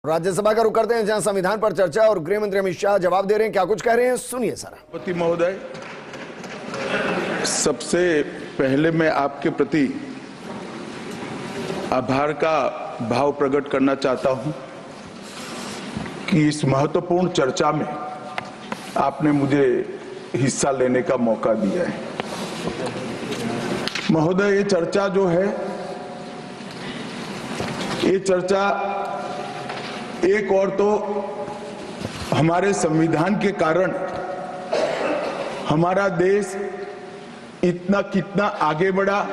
राज्यसभा का रुख करते हैं, जहां संविधान पर चर्चा और गृह मंत्री अमित शाह जवाब दे रहे हैं। क्या कुछ कह रहे हैं, सुनिए सारा। राष्ट्रपति महोदय, सबसे पहले मैं आपके प्रति आभार का भाव प्रकट करना चाहता हूं कि इस महत्वपूर्ण चर्चा में आपने मुझे हिस्सा लेने का मौका दिया है। महोदय, ये चर्चा जो है, ये चर्चा एक और तो हमारे संविधान के कारण हमारा देश इतना कितना आगे बढ़ा,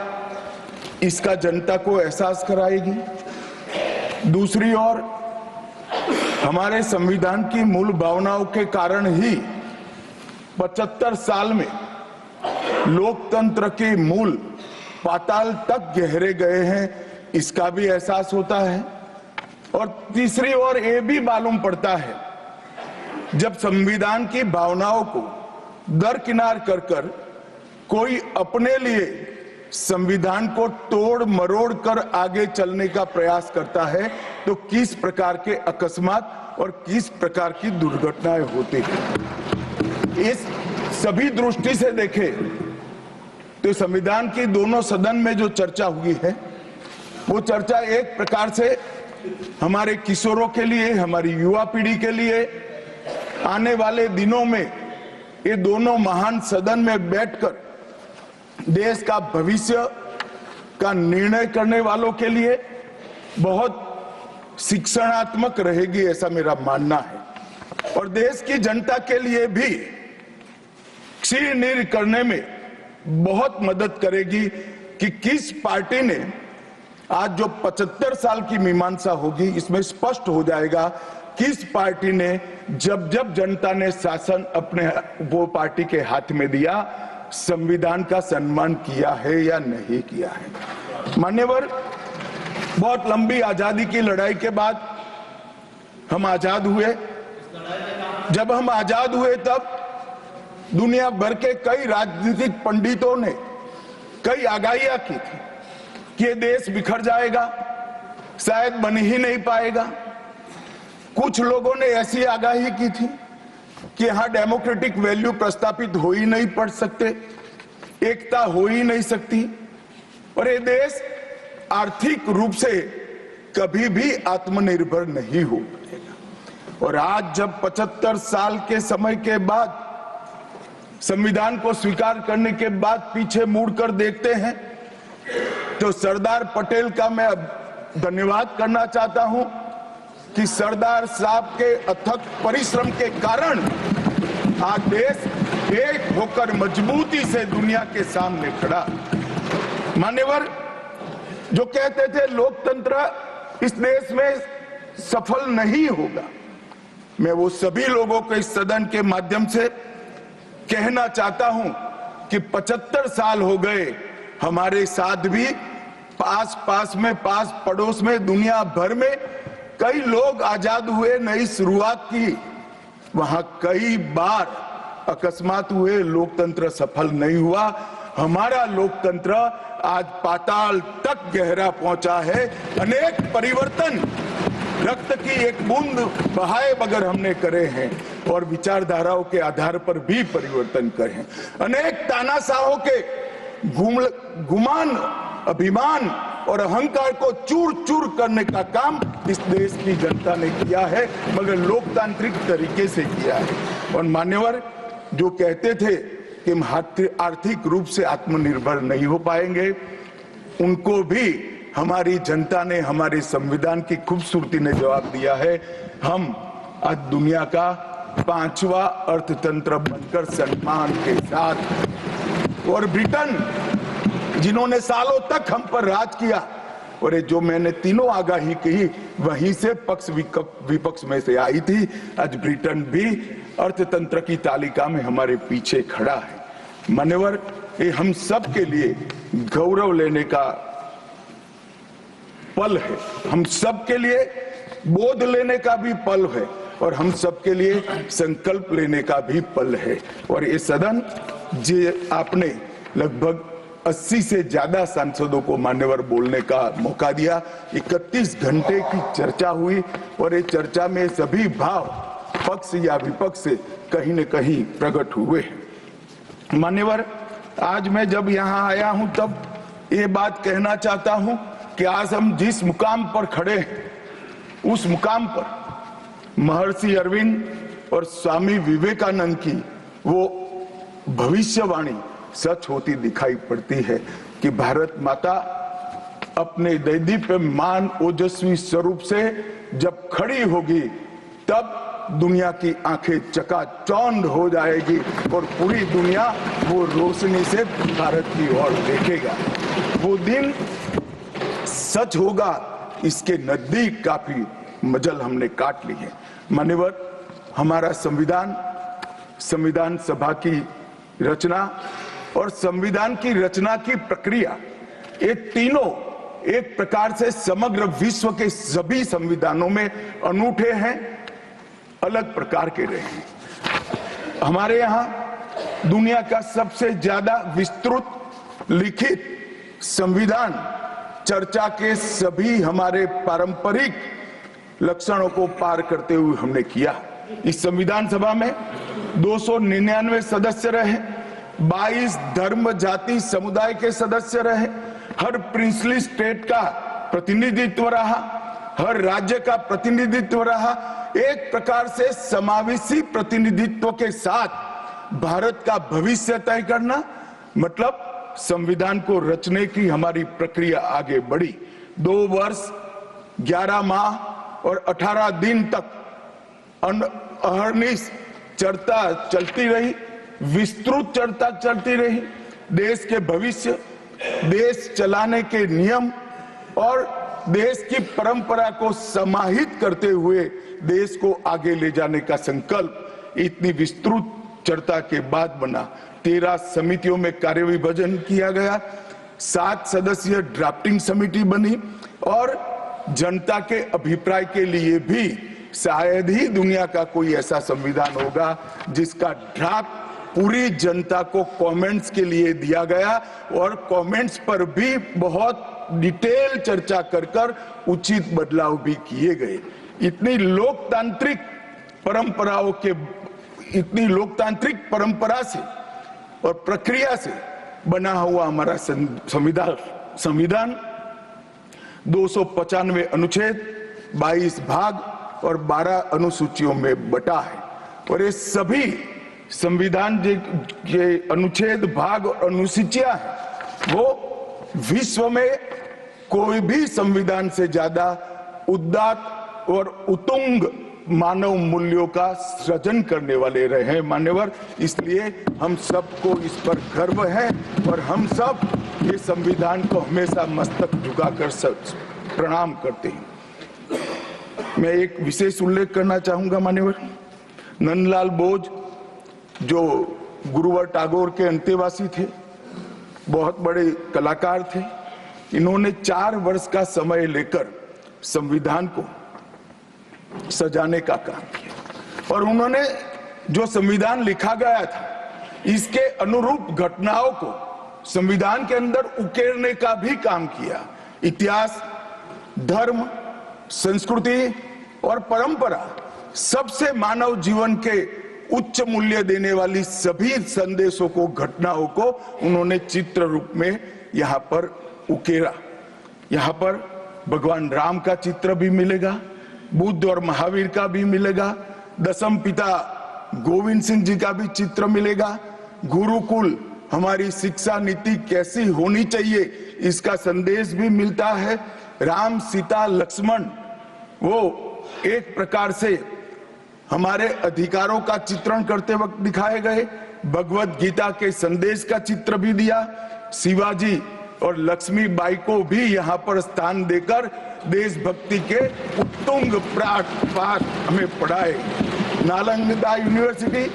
इसका जनता को एहसास कराएगी। दूसरी ओर हमारे संविधान की मूल भावनाओं के कारण ही 75 साल में लोकतंत्र के मूल पाताल तक गहरे गए हैं, इसका भी एहसास होता है। और तीसरी ओर ये भी मालूम पड़ता है, जब संविधान की भावनाओं को दरकिनार कर कर कोई अपने लिए संविधान को तोड़ मरोड़ कर आगे चलने का प्रयास करता है, तो किस प्रकार के अकस्मात और किस प्रकार की दुर्घटनाएं होती हैं। इस सभी दृष्टि से देखें तो संविधान की दोनों सदन में जो चर्चा हुई है, वो चर्चा एक प्रकार से हमारे किशोरों के लिए, हमारी युवा पीढ़ी के लिए आने वाले दिनों में ये दोनों महान सदन में बैठकर देश का भविष्य का निर्णय करने वालों के लिए बहुत शिक्षणात्मक रहेगी, ऐसा मेरा मानना है। और देश की जनता के लिए भी क्षीण करने में बहुत मदद करेगी कि किस पार्टी ने आज जो 75 साल की मीमांसा होगी, इसमें स्पष्ट हो जाएगा किस पार्टी ने जब जब जनता ने शासन अपने वो पार्टी के हाथ में दिया, संविधान का सम्मान किया है या नहीं किया है। मान्यवर, बहुत लंबी आजादी की लड़ाई के बाद हम आजाद हुए। जब हम आजाद हुए तब दुनिया भर के कई राजनीतिक पंडितों ने कई आगाहियां की थी कि ये देश बिखर जाएगा, शायद बन ही नहीं पाएगा। कुछ लोगों ने ऐसी आगाही की थी कि यहां डेमोक्रेटिक वैल्यू प्रस्तापित हो ही नहीं पड़ सकते, एकता हो ही नहीं सकती, और ये देश आर्थिक रूप से कभी भी आत्मनिर्भर नहीं हो पाएगा। और आज जब 75 साल के समय के बाद संविधान को स्वीकार करने के बाद पीछे मुड़कर देखते हैं, तो सरदार पटेल का मैं धन्यवाद करना चाहता हूं कि सरदार साहब के अथक परिश्रम के कारण आज देश एक होकर मजबूती से दुनिया के सामने खड़ा। मान्यवर, जो कहते थे लोकतंत्र इस देश में सफल नहीं होगा, मैं वो सभी लोगों को इस सदन के माध्यम से कहना चाहता हूं कि 75 साल हो गए, हमारे साथ भी पास पास पड़ोस में दुनिया भर में कई लोग आजाद हुए, नई शुरुआत की, वहां कई बार अकस्मात हुए, लोकतंत्र सफल नहीं हुआ। हमारा लोकतंत्र आज पाताल तक गहरा पहुंचा है। अनेक परिवर्तन रक्त की एक बूंद बहाए बगैर हमने करे हैं, और विचारधाराओं के आधार पर भी परिवर्तन करे हैं। अनेक तानाशाहों के गुमान, अभिमान और अहंकार को चूर चूर करने का काम इस देश की जनता ने किया है, मगर लोकतांत्रिक तरीके से किया है। और मान्यवर, जो कहते थे कि हम आर्थिक रूप से आत्मनिर्भर नहीं हो पाएंगे, उनको भी हमारी जनता ने, हमारे संविधान की खूबसूरती ने जवाब दिया है। हम आज दुनिया का 5वां अर्थतंत्र बनकर सम्मान के साथ, और ब्रिटेन जिन्होंने सालों तक हम पर राज किया, और ये जो मैंने तीनों आगाही कही वहीं से पक्ष विपक्ष में से आई थी, आज ब्रिटेन भी अर्थतंत्र की तालिका में हमारे पीछे खड़ा है। मान्यवर, ये हम सब के लिए गौरव लेने का पल है, हम सब के लिए बोध लेने का भी पल है, और हम सब के लिए संकल्प लेने का भी पल है। और ये सदन, जे आपने लगभग 80 से ज्यादा सांसदों को मान्यवर बोलने का मौका दिया। 31 घंटे की चर्चा हुई और ये चर्चा में सभी भाव पक्ष या विपक्ष से कहीं न कहीं प्रकट हुए। मान्यवर, आज मैं जब यहाँ आया हूं तब ये बात कहना चाहता हूं कि आज हम जिस मुकाम पर खड़े हैं उस मुकाम पर महर्षि अरविंद और स्वामी विवेकानंद की वो भविष्यवाणी सच होती दिखाई पड़ती है कि भारत माता अपने दैदीप्यमान ओजस्वी स्वरूप से जब खड़ी होगी तब दुनिया की आंखें चकाचौंध हो जाएगी और पूरी दुनिया वो रोशनी से भारत की ओर देखेगा। वो दिन सच होगा, इसके नजदीक काफी मजल हमने काट ली है। मान्यवर, हमारा संविधान सभा की रचना और संविधान की रचना की प्रक्रिया, ये तीनों एक प्रकार से समग्र विश्व के सभी संविधानों में अनूठे हैं, अलग प्रकार के रहे हैं। हमारे यहाँ दुनिया का सबसे ज्यादा विस्तृत लिखित संविधान चर्चा के सभी हमारे पारंपरिक लक्षणों को पार करते हुए हमने किया। इस संविधान सभा में 299 सदस्य रहे, 22 धर्म जाति समुदाय के सदस्य रहे, हर प्रिंसली स्टेट का प्रतिनिधित्व रहा, हर राज्य का प्रतिनिधित्व रहा। एक प्रकार से समावेशी प्रतिनिधित्व के साथ भारत का भविष्य तय करना, मतलब संविधान को रचने की हमारी प्रक्रिया आगे बढ़ी। 2 वर्ष 11 माह और 18 दिन तक अहर्निश चर्चा चलती रही, विस्तृत चर्चा चलती रही। देश के भविष्य, देश चलाने के नियम और देश की परंपरा को समाहित करते हुए देश को आगे ले जाने का संकल्प इतनी विस्तृत चर्चा के बाद बना। 13 समितियों में कार्य विभाजन किया गया, 7 सदस्यीय ड्राफ्टिंग समिति बनी और जनता के अभिप्राय के लिए भी शायद ही दुनिया का कोई ऐसा संविधान होगा जिसका ड्राफ्ट पूरी जनता को कमेंट्स के लिए दिया गया और कमेंट्स पर भी बहुत डिटेल चर्चा कर उचित बदलाव भी किए गए। इतनी लोकतांत्रिक परंपरा से और प्रक्रिया से बना हुआ हमारा संविधान 295 अनुच्छेद, 22 भाग और 12 अनुसूचियों में बटा है और ये सभी संविधान के अनुच्छेद, भाग और अनुसूचियां हैं वो विश्व में कोई भी संविधान से ज्यादा उदात्त और उत्तुंग मानव मूल्यों का सृजन करने वाले रहे हैं। मान्यवर, इसलिए हम सबको इस पर गर्व है और हम सब ये संविधान को हमेशा मस्तक झुकाकर प्रणाम करते हैं। मैं एक विशेष उल्लेख करना चाहूंगा मान्यवर, नंदलाल बोस जो गुरुवर टैगोर के अंतेवासी थे, बहुत बड़े कलाकार थे, इन्होंने 4 वर्ष का समय लेकर संविधान को सजाने का काम किया और उन्होंने जो संविधान लिखा गया था इसके अनुरूप घटनाओं को संविधान के अंदर उकेरने का भी काम किया। इतिहास, धर्म, संस्कृति और परंपरा, सबसे मानव जीवन के उच्च मूल्य देने वाली सभी संदेशों को, घटनाओं को उन्होंने चित्र रूप में यहाँ पर उकेरा। यहाँ पर भगवान राम का चित्र भी मिलेगा, बुद्ध और महावीर का भी मिलेगा, दशम पिता गोविंद सिंह जी का भी चित्र मिलेगा, गुरुकुल हमारी शिक्षा नीति कैसी होनी चाहिए इसका संदेश भी मिलता है, राम सीता लक्ष्मण वो एक प्रकार से हमारे अधिकारों का चित्रण करते वक्त दिखाए गए, भगवत गीता के संदेश का चित्र भी दिया, शिवाजी और लक्ष्मीबाई को भी यहाँ पर स्थान देकर देशभक्ति के उत्तुंग पाठ हमें पढ़ाए। नालंदा यूनिवर्सिटी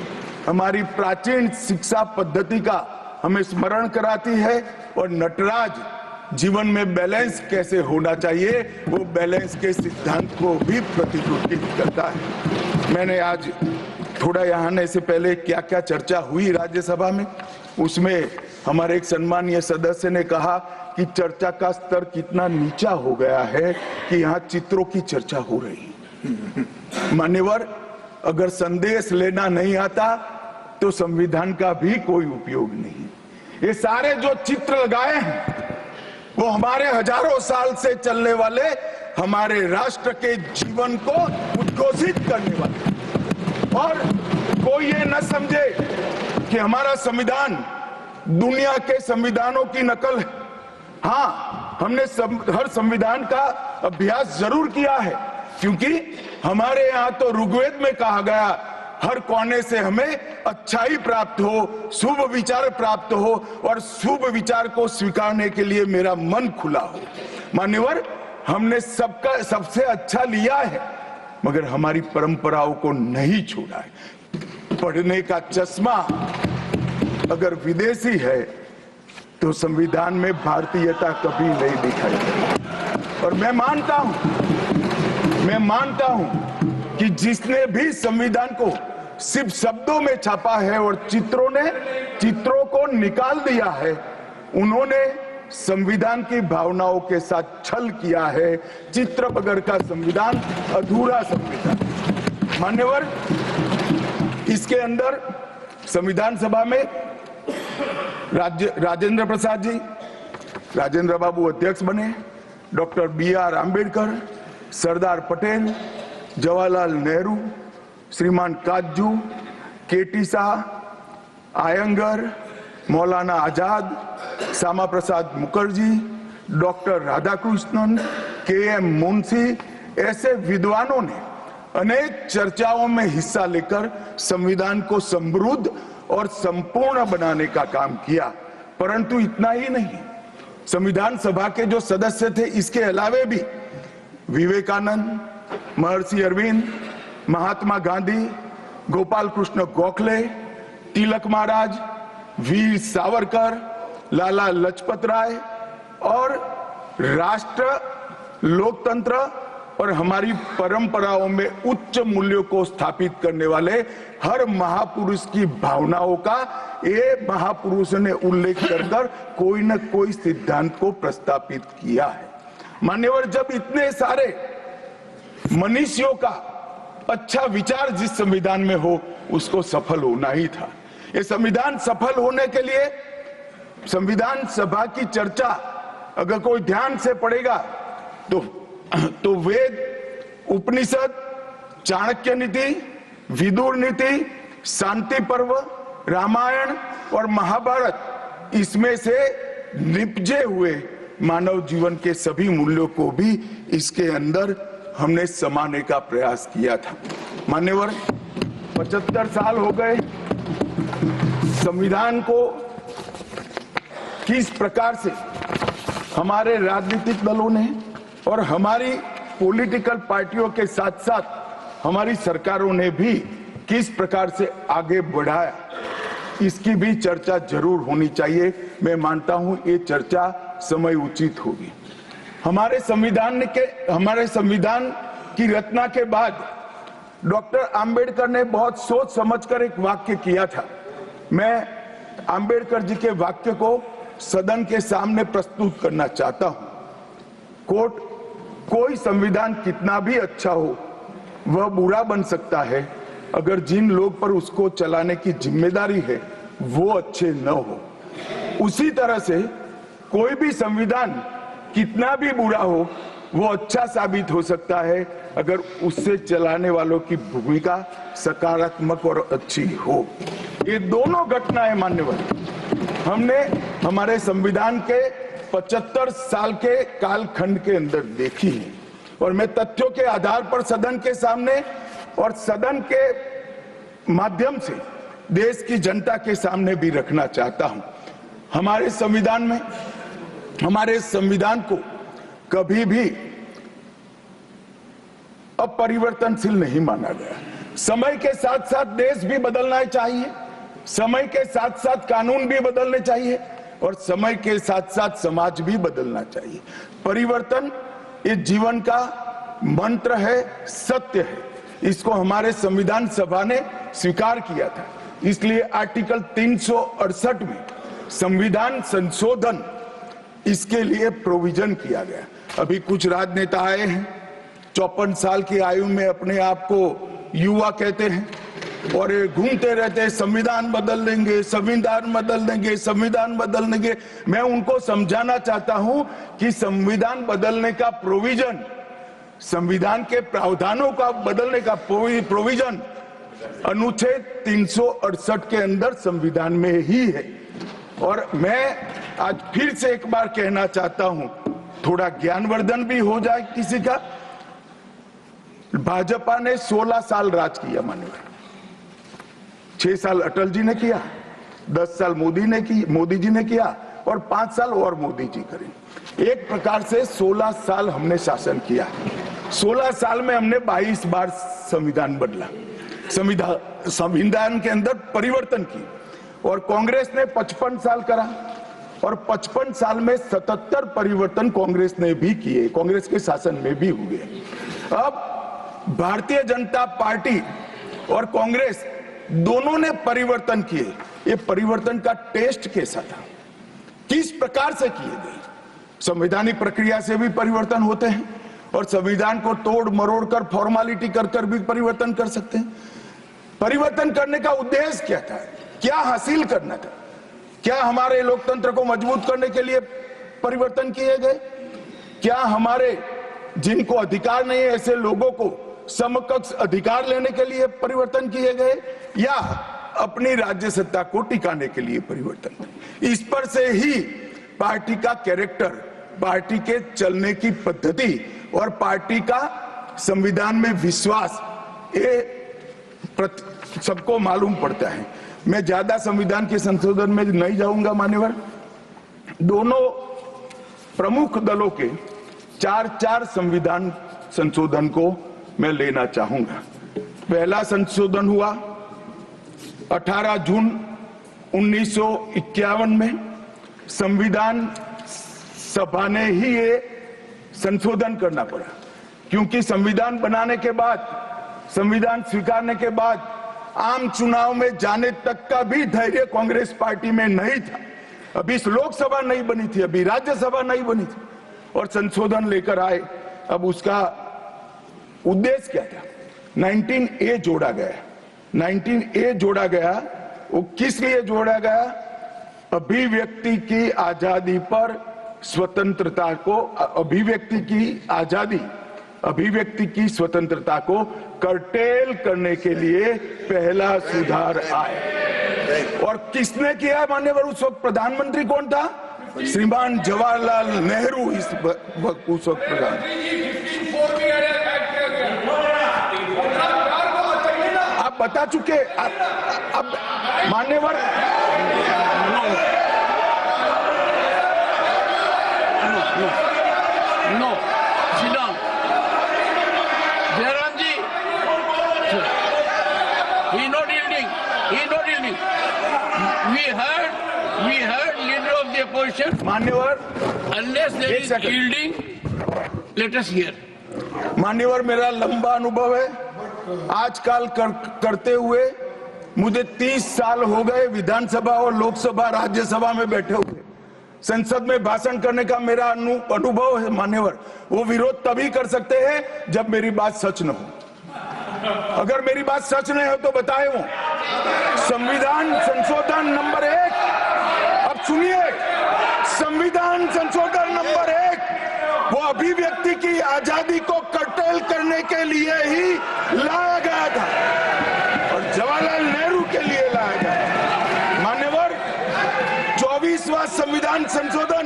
हमारी प्राचीन शिक्षा पद्धति का हमें स्मरण कराती है और नटराज जीवन में बैलेंस कैसे होना चाहिए वो बैलेंस के सिद्धांत को भी प्रतिरूपित करता है। मैंने आज थोड़ा यहाँ आने से पहले क्या क्या चर्चा हुई राज्यसभा में उसमें हमारे एक सम्मानीय सदस्य ने कहा कि चर्चा का स्तर कितना नीचा हो गया है कि यहाँ चित्रों की चर्चा हो रही है। मान्यवर, अगर संदेश लेना नहीं आता तो संविधान का भी कोई उपयोग नहीं। ये सारे जो चित्र लगाए हैं वो हमारे हजारों साल से चलने वाले हमारे राष्ट्र के जीवन को उद्घोषित करने वाले, और कोई ये न समझे कि हमारा संविधान दुनिया के संविधानों की नकल है। हाँ, हमने हर संविधान का अभ्यास जरूर किया है, क्योंकि हमारे यहाँ तो ऋग्वेद में कहा गया हर कोने से हमें अच्छाई प्राप्त हो, शुभ विचार प्राप्त हो, और शुभ विचार को स्वीकारने के लिए मेरा मन खुला हो। मान्यवर, हमने सबका सबसे अच्छा लिया है, मगर हमारी परंपराओं को नहीं छोड़ा है। पढ़ने का चश्मा अगर विदेशी है तो संविधान में भारतीयता कभी नहीं दिखाई देती। और मैं मानता हूं कि जिसने भी संविधान को सिर्फ शब्दों में छापा है और चित्रों को निकाल दिया है, उन्होंने संविधान की भावनाओं के साथ छल किया है। चित्र बगैर का संविधान अधूरा संविधान। मान्यवर, इसके अंदर संविधान सभा में राजेंद्र प्रसाद जी, राजेंद्र बाबू अध्यक्ष बने, डॉक्टर BR आंबेडकर, सरदार पटेल, जवाहरलाल नेहरू, श्रीमान काजू, KT Shah, Iyengar, Maulana Azad, Shyama Prasad Mukherjee, doctor Radhakrishnan, KM Munshi, ऐसे विद्वानों ने अनेक चर्चाओं में हिस्सा लेकर संविधान को समृद्ध और संपूर्ण बनाने का काम किया। परंतु इतना ही नहीं, संविधान सभा के जो सदस्य थे, इसके अलावे भी विवेकानंद, महर्षि अरविंद, महात्मा गांधी, गोपाल कृष्ण गोखले, तिलक महाराज, वीर सावरकर, लाला लजपत राय और राष्ट्र, लोकतंत्र और हमारी परंपराओं में उच्च मूल्यों को स्थापित करने वाले हर महापुरुष की भावनाओं का ये महापुरुष ने उल्लेख कर कोई न कोई सिद्धांत को प्रस्तापित किया है। मान्यवर, जब इतने सारे मनुष्यों का अच्छा विचार जिस संविधान में हो, उसको सफल होना ही था। ये संविधान सफल होने के लिए संविधान सभा की चर्चा अगर कोई ध्यान से पढ़ेगा तो वेद, उपनिषद, चाणक्य नीति, विदुर नीति, शांति पर्व, रामायण और महाभारत, इसमें से निपजे हुए मानव जीवन के सभी मूल्यों को भी इसके अंदर हमने समाने का प्रयास किया था। मान्यवर, 75 साल हो गए संविधान को किस प्रकार से हमारे राजनीतिक दलों ने और हमारी पॉलिटिकल पार्टियों के साथ साथ हमारी सरकारों ने भी किस प्रकार से आगे बढ़ाया, इसकी भी चर्चा जरूर होनी चाहिए। मैं मानता हूं ये चर्चा समय उचित होगी। हमारे संविधान की रचना के बाद डॉक्टर आंबेडकर ने बहुत सोच समझकर एक वाक्य किया था। मैं आंबेडकर जी के वाक्य को सदन के सामने प्रस्तुत करना चाहता हूं। कोट, कोई संविधान कितना भी अच्छा हो वह बुरा बन सकता है अगर जिन लोग पर उसको चलाने की जिम्मेदारी है वो अच्छे न हो। उसी तरह से कोई भी संविधान कितना भी बुरा हो वो अच्छा साबित हो सकता है अगर उससे चलाने वालों की भूमिका सकारात्मक और अच्छी हो। ये दोनों घटनाएं मान्यवर हमने हमारे संविधान के 75 साल के कालखंड के अंदर देखी है, और मैं तथ्यों के आधार पर सदन के सामने और सदन के माध्यम से देश की जनता के सामने भी रखना चाहता हूं। हमारे संविधान को कभी भी अपरिवर्तनशील नहीं माना गया। समय के साथ साथ देश भी बदलना चाहिए, समय के साथ साथ कानून भी बदलने चाहिए और समय के साथ साथ समाज भी बदलना चाहिए। परिवर्तन ये जीवन का मंत्र है, सत्य है। इसको हमारे संविधान सभा ने स्वीकार किया था। इसलिए आर्टिकल 368 में संविधान संशोधन इसके लिए प्रोविजन किया गया। अभी कुछ राजनेता आए हैं, 54 साल की आयु में अपने आप को युवा कहते हैं और ये घूमते रहते हैं, संविधान बदल देंगे, संविधान बदल देंगे, संविधान बदल देंगे। मैं उनको समझाना चाहता हूं कि संविधान बदलने का प्रोविजन, संविधान के प्रावधानों का बदलने का प्रोविजन अनुच्छेद 368 के अंदर संविधान में ही है। और मैं आज फिर से एक बार कहना चाहता हूं, थोड़ा ज्ञानवर्धन भी हो जाए किसी का। भाजपा ने 16 साल राज किया, माननीय 6 साल अटल जी ने किया, 10 साल मोदी जी ने किया और 5 साल और मोदी जी करें। एक प्रकार से 16 साल हमने शासन किया। 16 साल में हमने 22 बार संविधान बदला, संविधान के अंदर परिवर्तन की। और कांग्रेस ने 55 साल करा और 55 साल में 77 परिवर्तन कांग्रेस ने भी किए, कांग्रेस के शासन में भी हुए। अब भारतीय जनता पार्टी और कांग्रेस दोनों ने परिवर्तन किए। ये परिवर्तन का टेस्ट कैसा था, किस प्रकार से किए गए? संवैधानिक प्रक्रिया से भी परिवर्तन होते हैं और संविधान को तोड़ मरोड़ कर, फॉर्मेलिटी कर भी परिवर्तन कर सकते हैं। परिवर्तन करने का उद्देश्य क्या था, क्या हासिल करना था? क्या हमारे लोकतंत्र को मजबूत करने के लिए परिवर्तन किए गए? क्या हमारे जिनको अधिकार नहीं है ऐसे लोगों को समकक्ष अधिकार लेने के लिए परिवर्तन किए गए, या अपनी राज्य सत्ता को टिकाने के लिए परिवर्तन? इस पर से ही पार्टी का कैरेक्टर, पार्टी के चलने की पद्धति और पार्टी का संविधान में विश्वास, ये सबको मालूम पड़ता है। मैं ज्यादा संविधान के संशोधन में नहीं जाऊंगा मान्यवर। दोनों प्रमुख दलों के 4 संविधान संशोधन को मैं लेना चाहूंगा। पहला संशोधन हुआ 18 जून 1951 में। संविधान सभा ने ही ये संशोधन करना पड़ा, क्योंकि संविधान बनाने के बाद, संविधान स्वीकारने के बाद आम चुनाव में जाने तक का भी धैर्य कांग्रेस पार्टी में नहीं था। अभी लोकसभा नहीं बनी थी, अभी राज्यसभा नहीं बनी थी और संशोधन लेकर आए। अब उसका उद्देश्य क्या था? 19A जोड़ा गया। 19A जोड़ा गया, वो किस लिए जोड़ा गया? अभिव्यक्ति की आजादी पर स्वतंत्रता को, अभिव्यक्ति की आजादी, अभिव्यक्ति की स्वतंत्रता को कर्टेल करने के लिए पहला सुधार आया। और किसने किया है मान्यवर? उस वक्त प्रधानमंत्री कौन था? श्रीमान जवाहरलाल नेहरू उस वक्त प्रधान। आप बता चुके। अब मान्यवर No, sit down. Jairam ji, he not yielding. He not yielding. We heard leader of the opposition. मान्यवर, Unless there is yielding, let us hear. मान्यवर, मेरा लंबा अनुभव है। आजकल करते हुए मुझे 30 साल हो गए विधानसभा और लोकसभा राज्यसभा में बैठे हुए। संसद में भाषण करने का मेरा अनुभव है मान्यवर। वो विरोध तभी कर सकते हैं जब मेरी बात सच न हो। अगर मेरी बात सच नहीं हो तो बताए वो। संविधान संशोधन नंबर 1, अब सुनिए, संविधान संशोधन नंबर 1 वो अभिव्यक्ति की आजादी को कर्टेल करने के लिए ही लाया गया था और जवाहरलाल नेहरू के लिए लाया गया था। मान्यवर, 24वां संविधान संशोधन,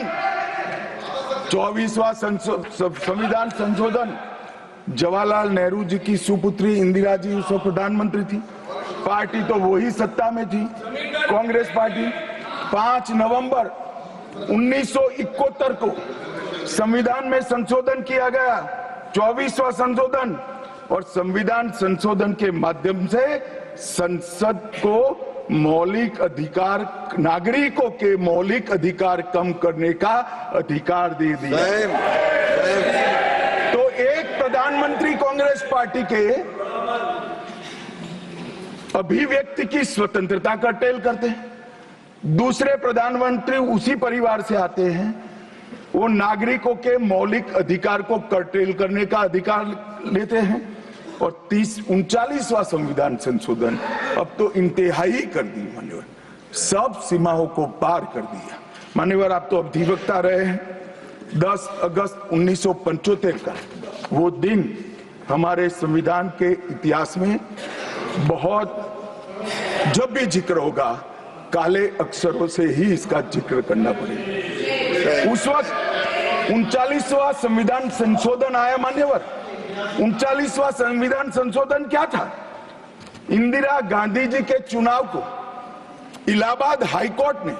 24वां संविधान संशोधन जवाहरलाल नेहरू जी की सुपुत्री इंदिरा जी उस वक्त प्रधानमंत्री थी। पार्टी तो वही सत्ता में थी, कांग्रेस पार्टी। 5 नवंबर 1971 को संविधान में संशोधन किया गया, 24वां संशोधन। और संविधान संशोधन के माध्यम से संसद को मौलिक अधिकार, नागरिकों के मौलिक अधिकार कम करने का अधिकार दे दिया। तो एक प्रधानमंत्री कांग्रेस पार्टी के अभिव्यक्ति की स्वतंत्रता कर्टेल करते हैं, दूसरे प्रधानमंत्री उसी परिवार से आते हैं, वो नागरिकों के मौलिक अधिकार को कर्टेल करने का अधिकार लेते हैं। और 39वां संविधान संशोधन अब तो इंतहाई कर दी मान्यवर, सब सीमाओं को पार कर दिया। मान्यवर, आप तो अधिवक्ता रहे हैं। 10 अगस्त 1975 का वो दिन हमारे संविधान के इतिहास में बहुत, जब भी जिक्र होगा काले अक्षरों से ही इसका जिक्र करना पड़ेगा। उस वक्त 39वां संविधान संशोधन आया मान्यवर। 39वां संविधान संशोधन क्या था? इंदिरा गांधी जी के चुनाव को इलाहाबाद हाईकोर्ट ने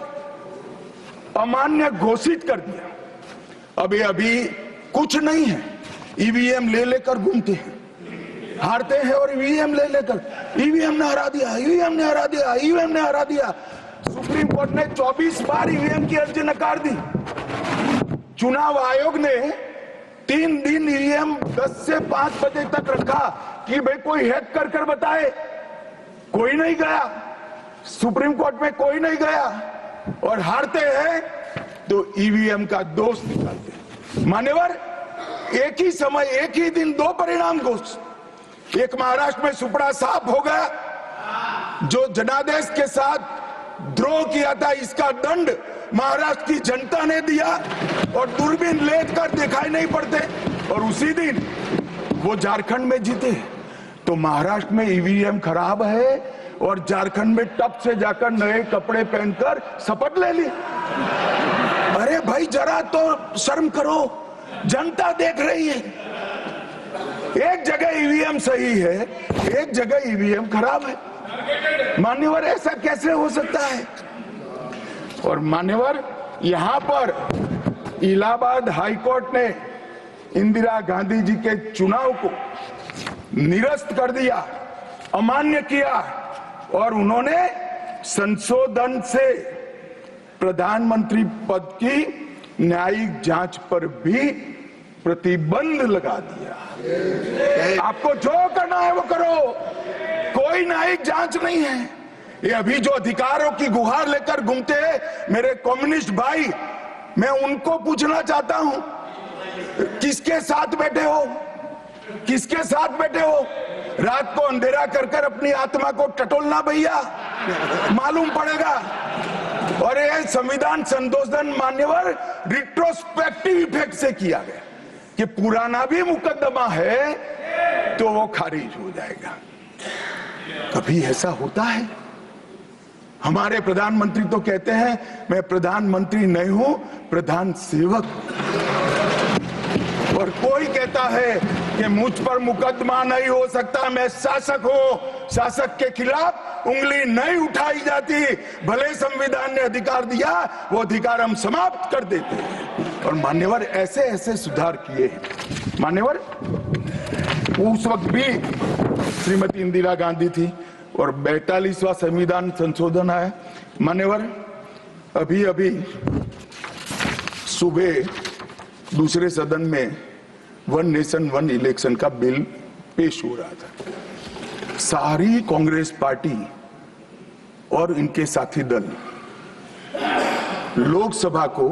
अमान्य घोषित कर दिया। अभी कुछ नहीं है, ईवीएम ले लेकर घूमते हैं, हारते हैं और ईवीएम ले लेकर, ईवीएम ने हरा दिया, ईवीएम ने हरा दिया, ईवीएम ने हरा दिया। सुप्रीम कोर्ट ने 24 बार ईवीएम की अर्जी नकार दी। चुनाव आयोग ने 3 दिन ईवीएम 10 से 5 बजे तक रखा कि भाई कोई हैक कर कर बताए। कोई नहीं गया, सुप्रीम कोर्ट में कोई नहीं गया, और हारते हैं तो ईवीएम का दोष निकालते हैं। मान्यवर, एक ही समय, एक ही दिन 2 परिणाम घोषित। एक महाराष्ट्र में सुपड़ा साफ हो गया, जो जनादेश के साथ द्रोह किया था, इसका दंड महाराष्ट्र की जनता ने दिया और दूरबीन लेकर दिखाई नहीं पड़ते। और उसी दिन वो झारखंड में जीते। तो महाराष्ट्र में ईवीएम खराब है और झारखंड में टप से जाकर नए कपड़े पहनकर शपथ ले ली। अरे भाई, जरा तो शर्म करो, जनता देख रही है। एक जगह ईवीएम सही है, एक जगह ईवीएम खराब है। मान्यवर, ऐसा कैसे हो सकता है? और मान्यवर, यहां पर इलाहाबाद हाईकोर्ट ने इंदिरा गांधी जी के चुनाव को निरस्त कर दिया, अमान्य किया, और उन्होंने संशोधन से प्रधानमंत्री पद की न्यायिक जांच पर भी प्रतिबंध लगा दिया। आपको जो करना है वो करो, कोई न्यायिक जांच नहीं है। ये अभी जो अधिकारों की गुहार लेकर घूमते हैं मेरे कम्युनिस्ट भाई, मैं उनको पूछना चाहता हूं, किसके साथ बैठे हो? किसके साथ बैठे हो? रात को अंधेरा कर कर अपनी आत्मा को टटोलना भैया, मालूम पड़ेगा। और ये संविधान संशोधन मान्यवर रिट्रोस्पेक्टिव इफेक्ट से किया गया कि पुराना भी मुकदमा है तो वो खारिज हो जाएगा। कभी ऐसा होता है? हमारे प्रधानमंत्री तो कहते हैं मैं प्रधानमंत्री नहीं हूं, प्रधान सेवक। और कोई कहता है कि मुझ पर मुकदमा नहीं हो सकता, मैं शासक हूं, शासक के खिलाफ उंगली नहीं उठाई जाती। भले संविधान ने अधिकार दिया, वो अधिकार हम समाप्त कर देते हैं। और मान्यवर, ऐसे ऐसे सुधार किए हैं। मान्यवर, उस वक्त भी श्रीमती इंदिरा गांधी थी और 42वां संविधान संशोधन आया। मान्यवर, अभी अभी सुबह दूसरे सदन में 1 नेशन 1 इलेक्शन का बिल पेश हो रहा था। सारी कांग्रेस पार्टी और इनके साथी दल लोकसभा को,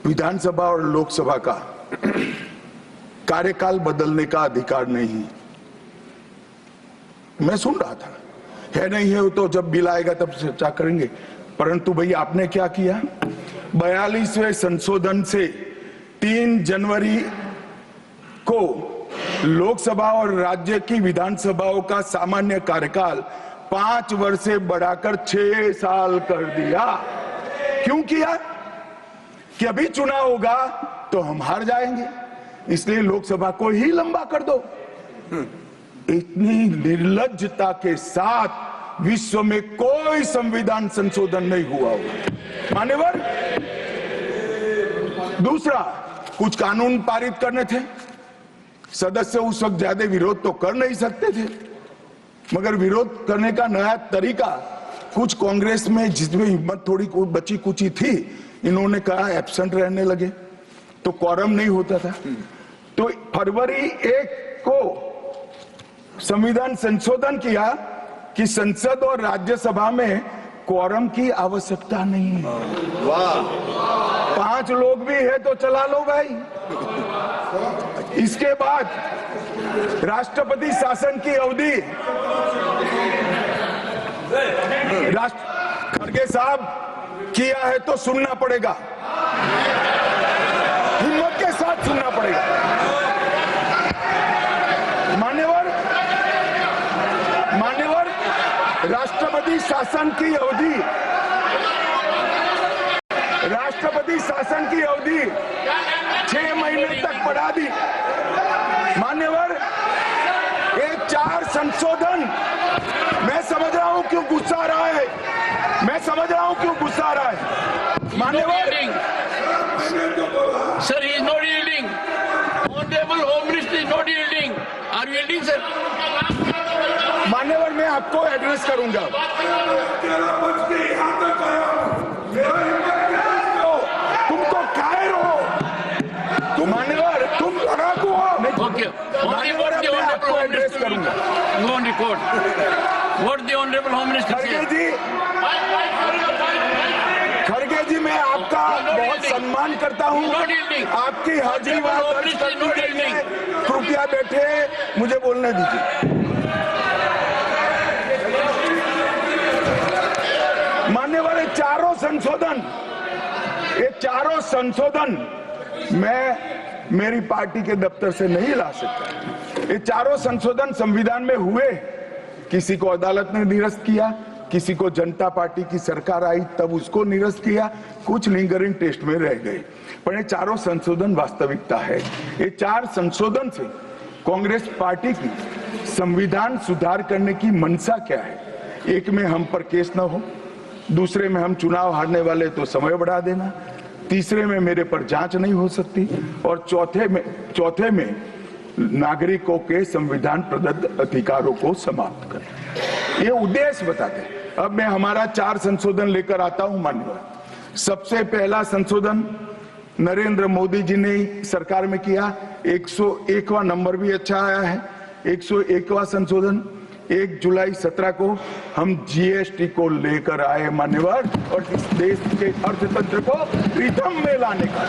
विधानसभा और लोकसभा का कार्यकाल बदलने का अधिकार नहीं। मैं सुन रहा था, है नहीं है तो जब बिल आएगा तब चर्चा करेंगे। परंतु भाई, आपने क्या किया? 42वें संशोधन से 3 जनवरी को लोकसभा और राज्य की विधानसभाओं का सामान्य कार्यकाल 5 वर्ष से बढ़ाकर 6 साल कर दिया। क्यों किया? कि अभी चुनाव होगा तो हम हार जाएंगे, इसलिए लोकसभा को ही लंबा कर दो। इतनी निर्लज्जता के साथ विश्व में कोई संविधान संशोधन नहीं हुआ होगा। मान्यवर, दूसरा, कुछ कानून पारित करने थे। सदस्य उस वक्त ज्यादा विरोध तो कर नहीं सकते थे, मगर विरोध करने का नया तरीका कुछ कांग्रेस में, जिसमें हिम्मत थोड़ी बची कुची थी, इन्होंने कहा एब्सेंट रहने लगे तो क्वारम नहीं होता था। तो फरवरी 1 को संविधान संशोधन किया कि संसद और राज्यसभा में क्वारम की आवश्यकता नहीं है। 5 लोग भी है तो चला लो भाई। इसके बाद राष्ट्रपति शासन की अवधि, खड़गे साहब किया है तो सुनना पड़ेगा, हिम्मत के साथ सुनना पड़ेगा। मान्यवर राष्ट्रपति शासन की अवधि, राष्ट्रपति शासन की अवधि 6 महीने तक बढ़ा दी। मान्यवर ये 4 संशोधन, मैं समझ रहा हूं क्यों गुस्सा आ रहा है, मैं समझ रहा हूं क्यों गुस्सा आ रहा है। मान्यवर Sir, he is not yielding. Honorable Home Minister is not yielding. Are you yielding, sir? मान्यवर मैं आपको एड्रेस करूंगा। तुम तो कायर हो, तुम मान्यवर, तुम लड़ाकू हो। Okay. मान्यवर What the मैं आपको Honorable Home एड्रेस Minister करूंगा। will go on record. What the Honorable Home Minister खड़गे said. जी, खड़गे जी मैं आपका बहुत सम्मान करता हूं, आपकी हाजिरी वहां दर्ज करने के लिए कृपया बैठे, मुझे बोलने दीजिए। मान्यवर ये चारों संशोधन मैं मेरी पार्टी के दफ्तर से नहीं ला सकता। ये चारों संशोधन संविधान में हुए, किसी को अदालत ने निरस्त किया, किसी को जनता पार्टी की सरकार आई तब उसको निरस्त किया, कुछ लिंगरिंग टेस्ट में रह गए, पर ये चारों संशोधन वास्तविकता है। ये 4 संशोधन से कांग्रेस पार्टी की संविधान सुधार करने की मंशा क्या है? एक में हम पर केस न हो, दूसरे में हम चुनाव हारने वाले तो समय बढ़ा देना, तीसरे में मेरे पर जांच नहीं हो सकती, और चौथे में नागरिकों के संविधान प्रदत्त अधिकारों को समाप्त करना। ये उद्देश्य बताते हैं। अब मैं हमारा 4 संशोधन लेकर आता हूं मान्यवर। सबसे पहला संशोधन नरेंद्र मोदी जी ने सरकार में किया, 101वां नंबर भी अच्छा आया है। 101वां संशोधन 1 जुलाई 17 को हम जीएसटी को लेकर आए मान्यवर, और इस देश के अर्थतंत्र को रिदम में लाने का,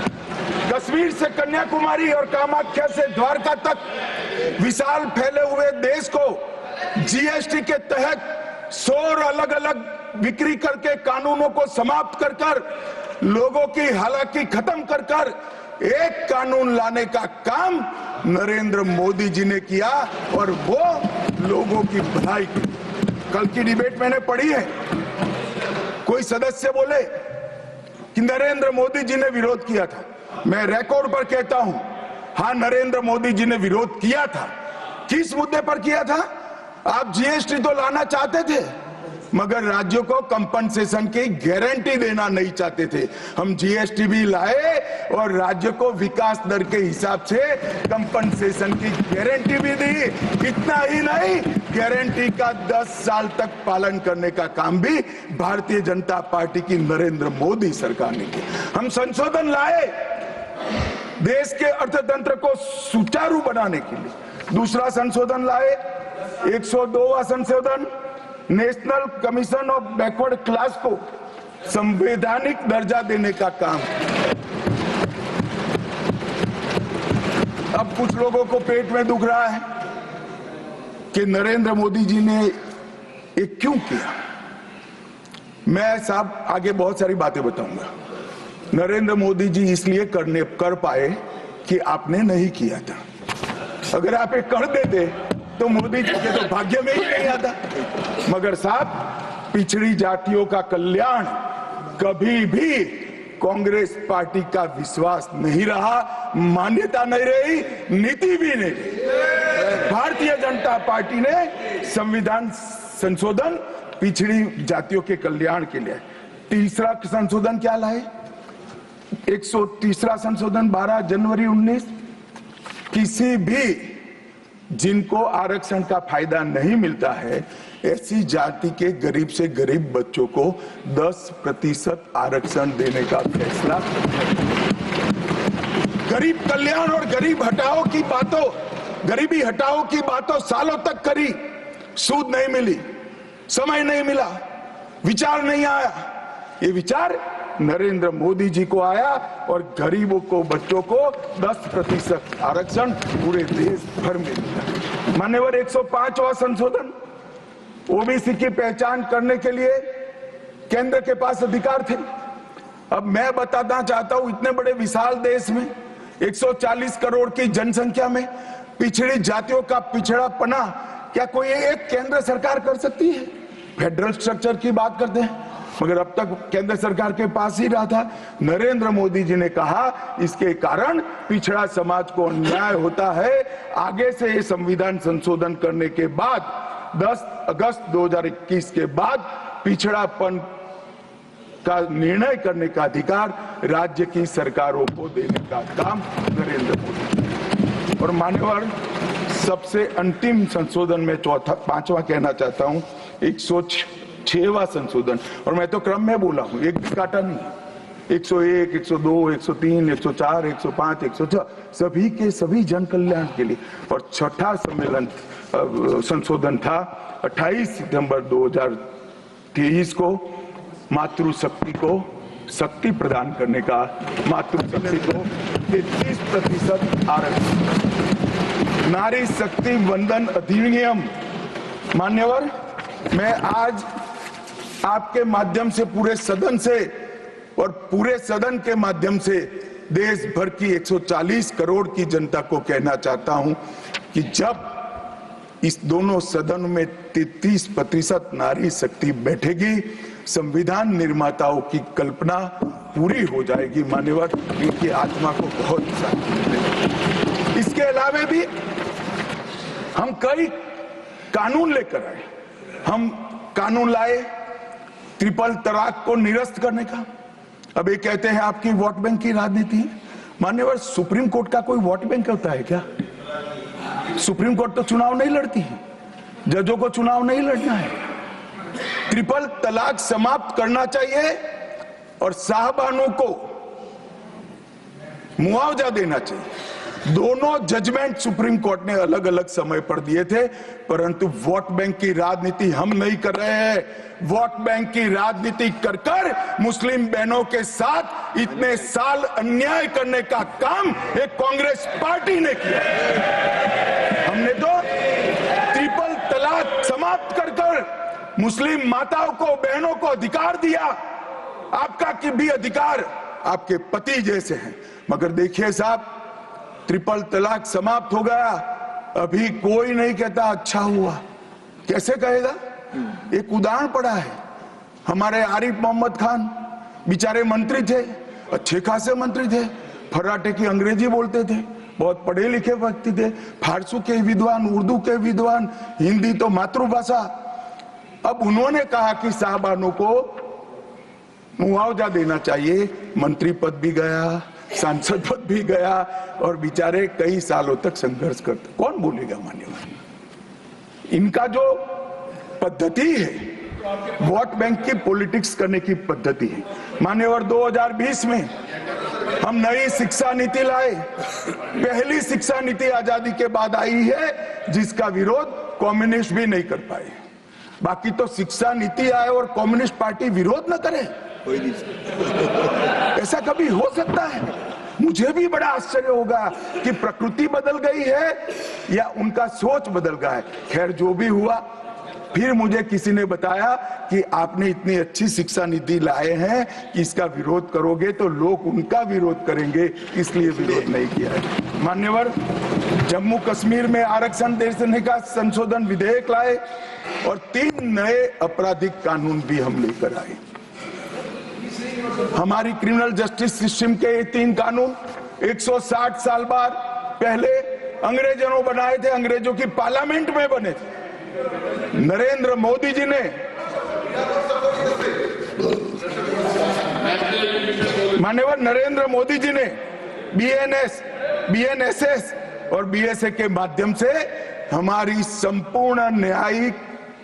कश्मीर से कन्याकुमारी और कामाख्या से द्वारका तक विशाल फैले हुए देश को जीएसटी के तहत 100 अलग अलग बिक्री करके कानूनों को समाप्त कर कर, लोगों की हालाकी खत्म कर कर एक कानून लाने का काम नरेंद्र मोदी जी ने किया, और वो लोगों की भलाई की। कल की डिबेट मैंने पढ़ी है, कोई सदस्य बोले कि नरेंद्र मोदी जी ने विरोध किया था। मैं रिकॉर्ड पर कहता हूं, हाँ नरेंद्र मोदी जी ने विरोध किया था। किस मुद्दे पर किया था? आप जीएसटी तो लाना चाहते थे, मगर राज्यों को कंपनसेशन की गारंटी देना नहीं चाहते थे। हम जीएसटी भी लाए और राज्य को विकास दर के हिसाब से कंपनसेशन की गारंटी भी दी। इतना ही नहीं, गारंटी का 10 साल तक पालन करने का काम भी भारतीय जनता पार्टी की नरेंद्र मोदी सरकार ने किया। हम संशोधन लाए देश के अर्थतंत्र को सुचारू बनाने के लिए। दूसरा संशोधन लाए, 102वां संशोधन, national commission of backward class को संवैधानिक दर्जा देने का काम। अब कुछ लोगों को पेट में दुख रहा है कि नरेंद्र मोदी जी ने ये क्यों किया। मैं साहब आगे बहुत सारी बातें बताऊंगा। नरेंद्र मोदी जी इसलिए कर पाए कि आपने नहीं किया था। अगर आप ये कर देते तो मोदी जी के तो भाग्य में ही नहीं आता। मगर साहब, पिछड़ी जातियों का कल्याण कभी भी कांग्रेस पार्टी का विश्वास नहीं रहा, मान्यता नहीं रही, नीति भी नहीं रही। भारतीय जनता पार्टी ने संविधान संशोधन पिछड़ी जातियों के कल्याण के लिए। तीसरा संशोधन क्या लाए? 130वां संशोधन 12 जनवरी 19, किसी भी जिनको आरक्षण का फायदा नहीं मिलता है, ऐसी जाति के गरीब से गरीब बच्चों को 10% आरक्षण देने का फैसला। गरीब कल्याण और गरीब हटाओ की बातों, गरीबी हटाओ की बातों सालों तक करी, सूद नहीं मिली, समय नहीं मिला। विचार नहीं आया। ये विचार नरेंद्र मोदी जी को आया और गरीबों को, बच्चों को 10% आरक्षण पूरे देश भर में दिया। मान्यवर 105वां संशोधन, ओबीसी की पहचान करने के लिए केंद्र के पास अधिकार थे। अब मैं बताना चाहता हूं, इतने बड़े विशाल देश में 140 करोड़ की जनसंख्या में पिछड़ी जातियों का पिछड़ापना क्या कोई एक केंद्र सरकार कर सकती है? फेडरल स्ट्रक्चर की बात करते हैं, मगर अब तक केंद्र सरकार के पास ही रहा था। नरेंद्र मोदी जी ने कहा इसके कारण पिछड़ा समाज को अन्याय होता है। आगे से ये संविधान संशोधन करने के बाद 10 अगस्त 2021 के बाद पिछड़ापन का निर्णय करने का अधिकार राज्य की सरकारों को देने का काम नरेंद्र मोदी। और मान्यवर सबसे अंतिम संशोधन में पांचवा कहना चाहता हूं, 106वां संशोधन, और मैं तो क्रम में बोला हूं, एक भी काटा नहीं। 101, 102, 103, 104, 105, 106 सभी के सभी जन कल्याण के लिए। और छठा सम्मेलन संशोधन था 28 सितंबर 2023 को, मातृशक्ति को शक्ति प्रदान करने का, मातृशक्ति को 33% आरक्षण, नारी शक्ति वंदन अधिनियम। मान्यवर, मैं आज आपके माध्यम से पूरे सदन से और पूरे सदन के माध्यम से देश भर की 140 करोड़ की जनता को कहना चाहता हूं कि जब इस दोनों सदन में 33% नारी शक्ति बैठेगी, संविधान निर्माताओं की कल्पना पूरी हो जाएगी। मान्यवर, इनकी आत्मा को बहुत शांति मिलेगी। इसके अलावा भी हम कई कानून लेकर आए। हम कानून लाए ट्रिपल तलाक को निरस्त करने का। अब ये कहते हैं आपकी वोट बैंक की राजनीति है। मान्यवर, सुप्रीम कोर्ट का कोई वोट बैंक होता है क्या? सुप्रीम कोर्ट तो चुनाव नहीं लड़ती है, जजों को चुनाव नहीं लड़ना है। ट्रिपल तलाक समाप्त करना चाहिए और साहबानों को मुआवजा देना चाहिए। दोनों जजमेंट सुप्रीम कोर्ट ने अलग अलग समय पर दिए थे, परंतु वोट बैंक की राजनीति हम नहीं कर रहे हैं। वोट बैंक की राजनीति कर कर मुस्लिम बहनों के साथ इतने साल अन्याय करने का काम एक कांग्रेस पार्टी ने किया। हमने तो ट्रिपल तलाक समाप्त कर कर मुस्लिम माताओं को, बहनों को अधिकार दिया। आपका कि भी अधिकार आपके पति जैसे हैं, मगर देखिए साहब, ट्रिपल तलाक समाप्त हो गया, अभी कोई नहीं कहता अच्छा हुआ। कैसे कहेगा? एक उदाहरण पड़ा है, हमारे आरिफ मोहम्मद खान बेचारे मंत्री थे, अच्छे खासे मंत्री थे, फर्राटे की अंग्रेजी बोलते थे, बहुत पढ़े लिखे व्यक्ति थे, फारसी के विद्वान, उर्दू के विद्वान, हिंदी तो मातृभाषा। अब उन्होंने कहा कि साहबानों को मुआवजा देना चाहिए। मंत्री पद भी गया, सांसद पद भी गया, और बेचारे कई सालों तक संघर्ष करते। कौन बोलेगा? मान्यवर, इनका जो पद्धति है वोट बैंक की पॉलिटिक्स करने की पद्धति है। मान्यवर, 2020 में हम नई शिक्षा नीति लाए। पहली शिक्षा नीति आजादी के बाद आई है जिसका विरोध कम्युनिस्ट भी नहीं कर पाए। बाकी तो शिक्षा नीति आए और कम्युनिस्ट पार्टी विरोध न करे, ऐसा कभी हो सकता है? मुझे भी बड़ा आश्चर्य होगा कि प्रकृति बदल गई है या उनका सोच बदल गया है। खैर, जो भी हुआ, फिर मुझे किसी ने बताया कि आपने इतनी अच्छी शिक्षा नीति लाए हैं कि इसका विरोध करोगे तो लोग उनका विरोध करेंगे, इसलिए विरोध नहीं किया है। मान्यवर, जम्मू कश्मीर में आरक्षण देने का संशोधन विधेयक लाए और 3 नए आपराधिक कानून भी हम लेकर आए। हमारी क्रिमिनल जस्टिस सिस्टम के ये 3 कानून 160 साल बाद पहले अंग्रेजों ने बनाए थे, अंग्रेजों की पार्लियामेंट में बने थे। नरेंद्र मोदी जी ने, माननीय नरेंद्र मोदी जी ने बीएनएस, बीएनएसएस और बीएसए के माध्यम से हमारी संपूर्ण न्यायिक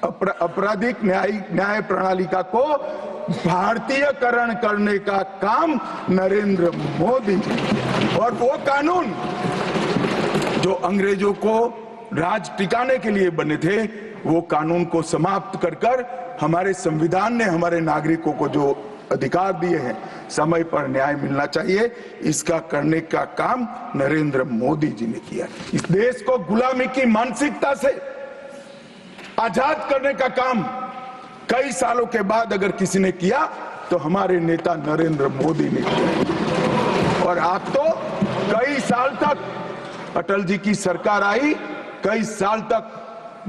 आपराधिक न्याय प्रणालिका को भारतीयकरण करने का काम नरेंद्र मोदी जी। और वो कानून जो अंग्रेजों को राज टिकाने के लिए बने थे, वो कानून को समाप्त कर हमारे संविधान ने हमारे नागरिकों को जो अधिकार दिए हैं, समय पर न्याय मिलना चाहिए। इसका करने का काम नरेंद्र मोदी जी ने किया। इस देश को गुलामी की मानसिकता से आजाद करने का काम कई सालों के बाद अगर किसी ने किया तो हमारे नेता नरेंद्र मोदी ने किया। और आप तो कई साल तक, अटल जी की सरकार आई, कई साल तक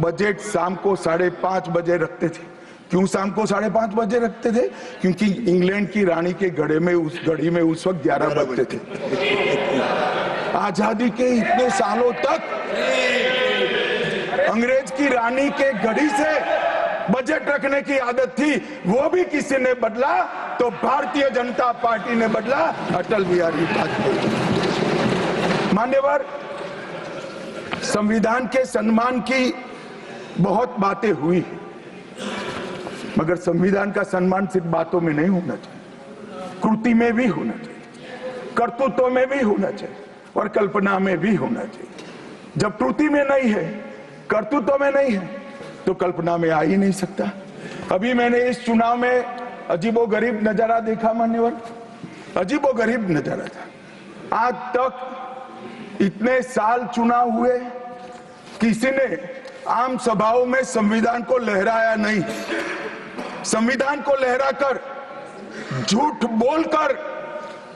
बजट शाम को 5:30 बजे रखते थे। क्यों शाम को 5:30 बजे रखते थे? क्योंकि इंग्लैंड की रानी के घड़ी में उस वक्त 11 बजते थे। आजादी के इतने सालों तक अंग्रेज की रानी के घड़ी से बजट रखने की आदत थी। वो भी किसी ने बदला तो भारतीय जनता पार्टी ने बदला, अटल बिहारी वाजपेयी। मान्यवर, संविधान के सम्मान की बहुत बातें हुई, मगर संविधान का सम्मान सिर्फ बातों में नहीं होना चाहिए, कृति में भी होना चाहिए, कर्तृत्व में भी होना चाहिए और कल्पना में भी होना चाहिए। जब कृति में नहीं है, कर्तृत्व में नहीं है, तो कल्पना में आ ही नहीं सकता। अभी मैंने इस चुनाव में अजीबोगरीब नजारा देखा मान्यवर, अजीबोगरीब नजारा था। आज तक इतने साल चुनाव हुए, किसी ने आम सभाओं में संविधान को लहराया नहीं। संविधान को लहराकर, झूठ बोलकर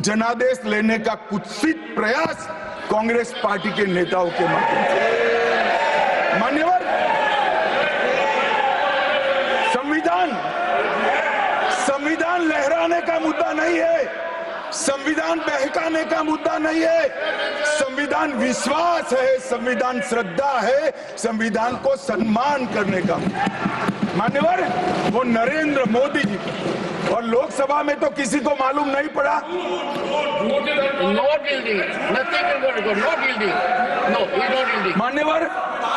जनादेश लेने का कुत्सित प्रयास कांग्रेस पार्टी के नेताओं के माध्यम से। मान्यवर, संविधान लहराने का मुद्दा नहीं है, संविधान बहकाने का मुद्दा नहीं है। संविधान विश्वास है, संविधान श्रद्धा है, संविधान को सम्मान करने का। मान्यवर, वो नरेंद्र मोदी जी, और लोकसभा में तो किसी को मालूम नहीं पड़ा। मान्यवर,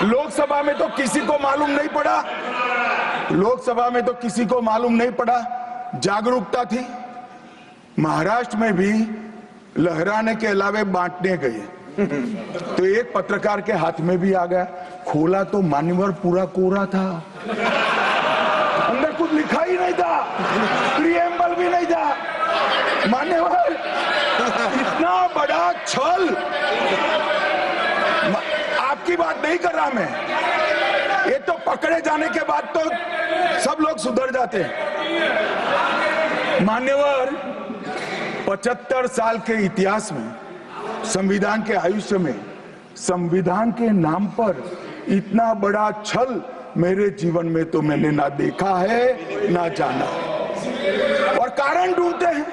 लोकसभा में तो किसी को मालूम नहीं पड़ा, लोकसभा में तो किसी को मालूम नहीं पड़ा। जागरूकता थी। महाराष्ट्र में भी लहराने के अलावे बांटने गए तो एक पत्रकार के हाथ में भी आ गया। खोला तो मान्यवर पूरा कोरा था, अंदर कुछ लिखा ही नहीं था, प्रीएम्बल भी नहीं था। मान्यवर, इतना बड़ा छल। आपकी बात नहीं कर रहा मैं, ये तो पकड़े जाने के बाद तो सब लोग सुधर जाते हैं। मान्यवर, 75 साल के इतिहास में, संविधान के आयुष्य में, संविधान के नाम पर इतना बड़ा छल मेरे जीवन में तो मैंने ना देखा है ना जाना। और कारण ढूंढते हैं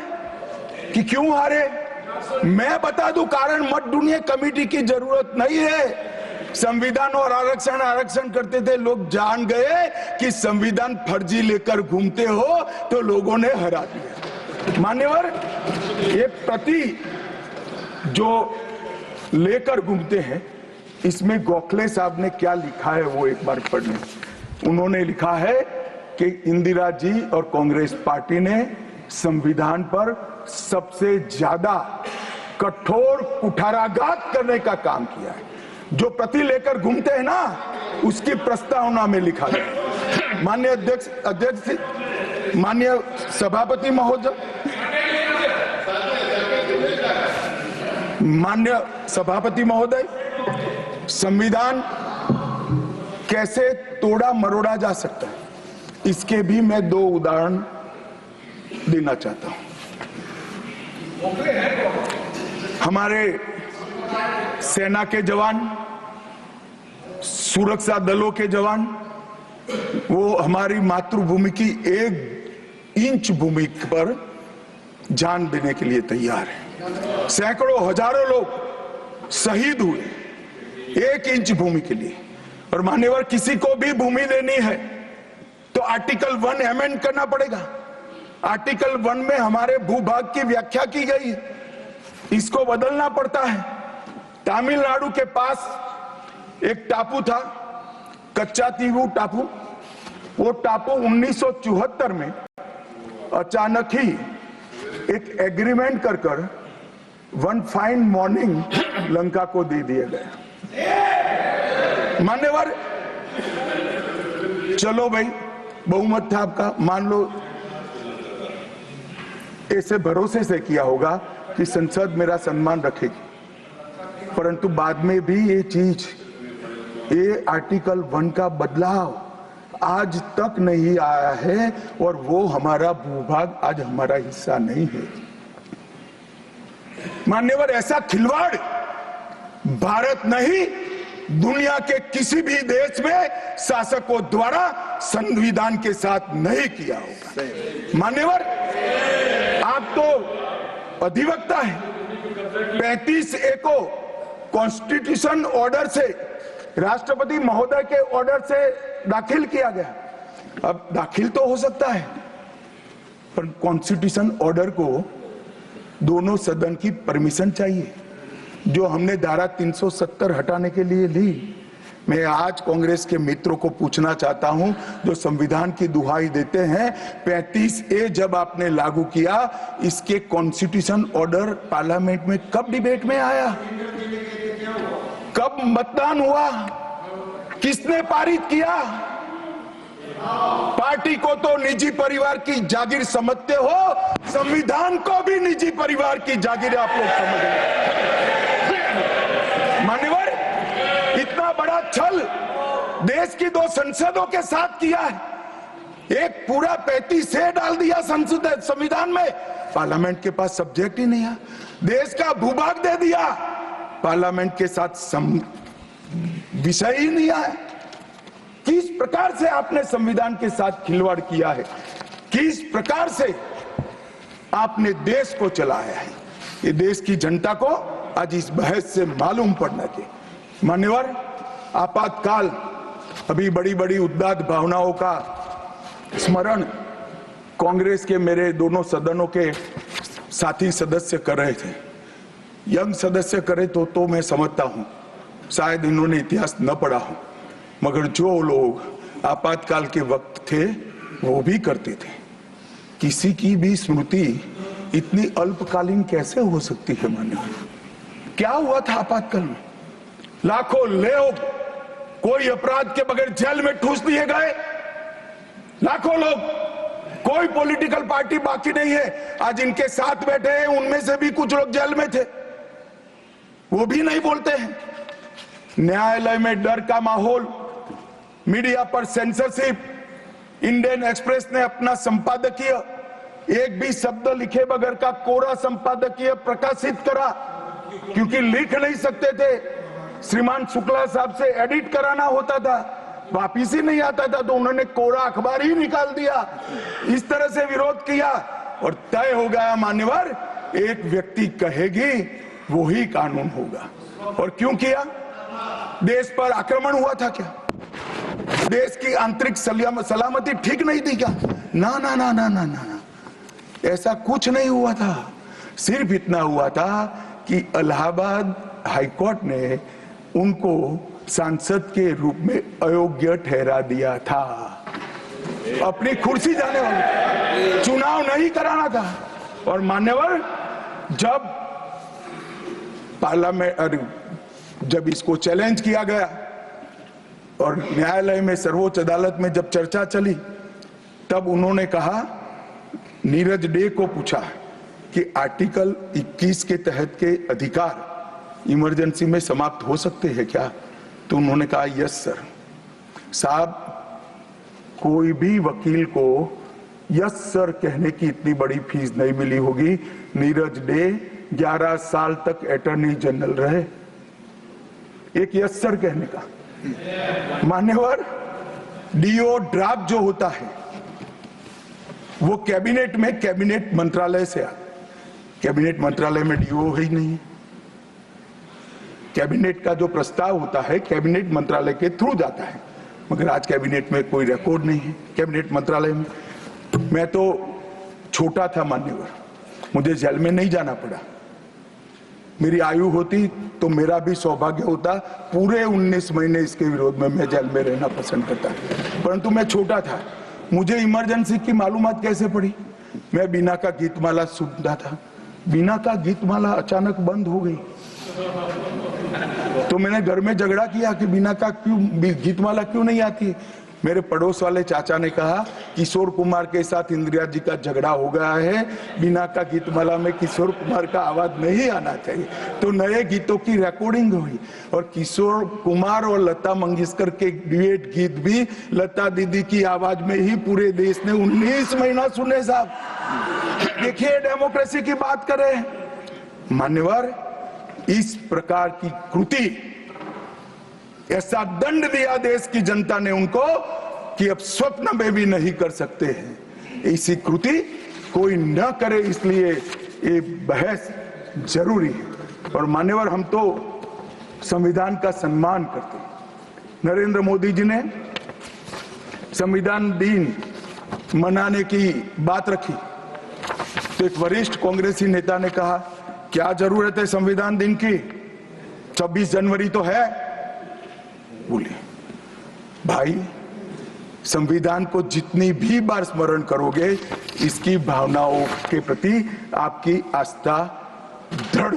कि क्यों हारे। मैं बता दूं, कारण मत ढूंढिए, कमेटी की जरूरत नहीं है। संविधान और आरक्षण करते थे, लोग जान गए कि संविधान फर्जी लेकर घूमते हो तो लोगों ने हरा दिया। मान्यवर, ये प्रति जो लेकर घूमते हैं, इसमें गोखले साहब ने क्या लिखा है वो एक बार पढ़ लें। उन्होंने लिखा है कि इंदिरा जी और कांग्रेस पार्टी ने संविधान पर सबसे ज्यादा कठोर कुठाराघात करने का काम किया है। जो प्रति लेकर घूमते हैं ना, उसकी प्रस्तावना में लिखा है। माननीय अध्यक्ष, माननीय सभापति महोदय, माननीय सभापति महोदय, संविधान कैसे तोड़ा मरोड़ा जा सकता है, इसके भी मैं 2 उदाहरण देना चाहता हूं। हमारे सेना के जवान, सुरक्षा दलों के जवान, वो हमारी मातृभूमि की 1 इंच भूमि पर जान देने के लिए तैयार है। सैकड़ों हजारों लोग शहीद हुए 1 इंच भूमि के लिए। और मान्यवर, किसी को भी भूमि देनी है तो आर्टिकल 1 अमेंड करना पड़ेगा। आर्टिकल 1 में हमारे भूभाग की व्याख्या की गई है, इसको बदलना पड़ता है। तमिलनाडु के पास एक टापू था, कच्चा तीवू टापू। वो टापू 1974 में अचानक ही एक एग्रीमेंट कर वन फाइन मॉर्निंग लंका को दे दिया गया। मान्यवर, चलो भाई, बहुमत था आपका, मान लो ऐसे भरोसे से किया होगा कि संसद मेरा सम्मान रखेगी, परंतु बाद में भी ये आर्टिकल 1 का बदलाव आज तक नहीं आया है और वो हमारा भूभाग आज हमारा हिस्सा नहीं है। मान्यवर, ऐसा खिलवाड़ भारत नहीं, दुनिया के किसी भी देश में शासकों द्वारा संविधान के साथ नहीं किया होगा। मान्यवर, आप तो अधिवक्ता है, 35A को कॉन्स्टिट्यूशन ऑर्डर से, राष्ट्रपति महोदय के ऑर्डर से दाखिल किया गया। अब दाखिल तो हो सकता है, पर कॉन्स्टिट्यूशन ऑर्डर को दोनों सदन की परमिशन चाहिए, जो हमने धारा 370 हटाने के लिए ली। मैं आज कांग्रेस के मित्रों को पूछना चाहता हूं, जो संविधान की दुहाई देते हैं, 35A जब आपने लागू किया, इसके कॉन्स्टिट्यूशन ऑर्डर पार्लियामेंट में कब डिबेट में आया, कब मतदान हुआ, किसने पारित किया? पार्टी को तो निजी परिवार की जागीर समझते हो, संविधान को भी निजी परिवार की जागीर आप लोग समझ रहे। मान्यवर, इतना बड़ा छल देश की 2 संसदों के साथ किया है। एक पूरा 35A डाल दिया संसद संविधान में, पार्लियामेंट के पास सब्जेक्ट ही नहीं है। देश का भूभाग दे दिया, पार्लियामेंट के साथ विषय ही नहीं आया। किस प्रकार से आपने संविधान के साथ खिलवाड़ किया है, किस प्रकार से आपने देश को चलाया है, ये देश की जनता को आज इस बहस से मालूम पड़ना चाहिए। मान्यवर, आपातकाल, अभी बड़ी बड़ी उद्दात भावनाओं का स्मरण कांग्रेस के मेरे दोनों सदनों के साथी सदस्य कर रहे थे। यंग सदस्य करे तो मैं समझता हूं, शायद इन्होंने इतिहास न पढ़ा हो, मगर जो लोग आपातकाल के वक्त थे वो भी करते थे। किसी की भी स्मृति इतनी अल्पकालीन कैसे हो सकती है? मान्यवर, क्या हुआ था आपातकाल में? लाखों लोग कोई अपराध के बगैर जेल में ठूस दिए गए, लाखों लोग, कोई पॉलिटिकल पार्टी बाकी नहीं है। आज इनके साथ बैठे हैं, उनमें से भी कुछ लोग जेल में थे, वो भी नहीं बोलते हैं। न्यायालय में डर का माहौल, मीडिया पर सेंसरशिप, इंडियन एक्सप्रेस ने अपना संपादकीय एक भी शब्द लिखे बगैर का कोरा संपादकीय प्रकाशित करा, क्योंकि लिख नहीं सकते थे। श्रीमान शुक्ला साहब से एडिट कराना होता था, वापिस ही नहीं आता था, तो उन्होंने कोरा अखबार ही निकाल दिया। इस तरह से विरोध किया और तय हो गया। मान्यवर, एक व्यक्ति कहेगी वो ही कानून होगा। और क्यों किया? देश पर आक्रमण हुआ था क्या? देश की आंतरिक सलामती ठीक नहीं थी क्या? ना ना ना ना ना ना, ऐसा कुछ नहीं हुआ था। सिर्फ इतना हुआ था कि इलाहाबाद हाईकोर्ट ने उनको सांसद के रूप में अयोग्य ठहरा दिया था। अपनी कुर्सी जाने वाले, चुनाव नहीं कराना था। और मान्यवर, जब पार्लियामेंट, जब इसको चैलेंज किया गया और न्यायालय में, सर्वोच्च अदालत में जब चर्चा चली, तब उन्होंने कहा, नीरज डे को पूछा कि आर्टिकल 21 के तहत के अधिकार इमरजेंसी में समाप्त हो सकते हैं क्या? तो उन्होंने कहा, यस सर। साहब, कोई भी वकील को यस सर कहने की इतनी बड़ी फीस नहीं मिली होगी। नीरज डे 11 साल तक अटॉर्नी जनरल रहे, एक यस सर कहने का। मान्यवर, डीओ ड्राफ्ट जो होता है वो कैबिनेट में, कैबिनेट मंत्रालय से आ, कैबिनेट मंत्रालय में डीओ ही नहीं है। कैबिनेट का जो प्रस्ताव होता है कैबिनेट मंत्रालय के थ्रू जाता है, मगर आज कैबिनेट में कोई रिकॉर्ड नहीं है कैबिनेट मंत्रालय में। मैं तो छोटा था मान्यवर, मुझे जेल में नहीं जाना पड़ा। मेरी आयु होती तो मेरा भी सौभाग्य होता, पूरे 19 महीने इसके विरोध में मैं जेल में रहना पसंद करता, परंतु मैं छोटा था। मुझे इमरजेंसी की मालूमात कैसे पड़ी? मैं बीना का गीतमाला सुनता था, बीना का गीतमाला अचानक बंद हो गई, तो मैंने घर में झगड़ा किया कि बीना का क्यों गीतमाला क्यों नहीं आती। मेरे पड़ोस वाले चाचा ने कहा किशोर कुमार के साथ इंदिरा जी का झगड़ा हो गया है, बिना का गीतमाला में किशोर कुमार का आवाज नहीं आना चाहिए, तो नए गीतों की रिकॉर्डिंग हुई और किशोर कुमार और लता मंगेशकर के ड्यूएट गीत भी लता दीदी की आवाज में ही पूरे देश ने 19 महीना सुने साहब। देखिए डेमोक्रेसी की बात करें मान्यवर, इस प्रकार की कृति, ऐसा दंड दिया देश की जनता ने उनको कि अब स्वप्न में भी नहीं कर सकते हैं। ऐसी कृति कोई न करे, इसलिए ये बहस जरूरी है। और मान्यवर, हम तो संविधान का सम्मान करते हैं। नरेंद्र मोदी जी ने संविधान दिन मनाने की बात रखी तो एक वरिष्ठ कांग्रेसी नेता ने कहा क्या जरूरत है संविधान दिन की, 26 जनवरी तो है। बोले भाई, संविधान को जितनी भी बार स्मरण करोगे, इसकी भावनाओं के प्रति आपकी आस्था दृढ़।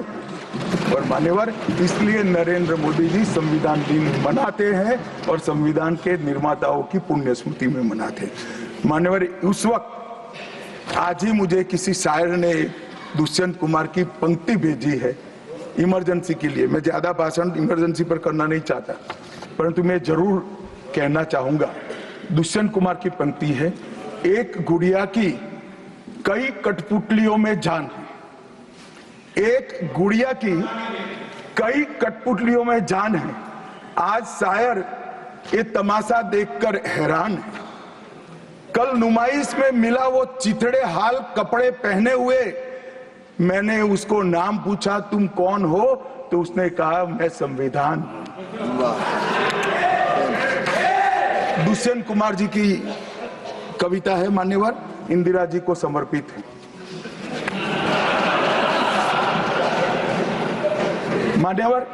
और मान्यवर, इसलिए नरेंद्र मोदी जी संविधान दिन मनाते हैं और संविधान के निर्माताओं की पुण्य स्मृति में मनाते हैं। मान्यवर, उस वक्त आज ही मुझे किसी शायर ने दुष्यंत कुमार की पंक्ति भेजी है इमरजेंसी के लिए। मैं ज्यादा भाषण इमरजेंसी पर करना नहीं चाहता, परंतु मैं जरूर कहना चाहूंगा। दुष्यंत कुमार की पंक्ति है, एक गुड़िया की कई कठपुतलियों में जान है, एक गुड़िया की कई कठपुतलियों में जान है, आज शायर ये तमाशा देखकर हैरान है। कल नुमाइश में मिला वो चिथड़े हाल कपड़े पहने हुए, मैंने उसको नाम पूछा तुम कौन हो, तो उसने कहा मैं संविधान। दुष्यंत कुमार जी की कविता है मान्यवर, इंदिरा जी को समर्पित है। मान्यवर,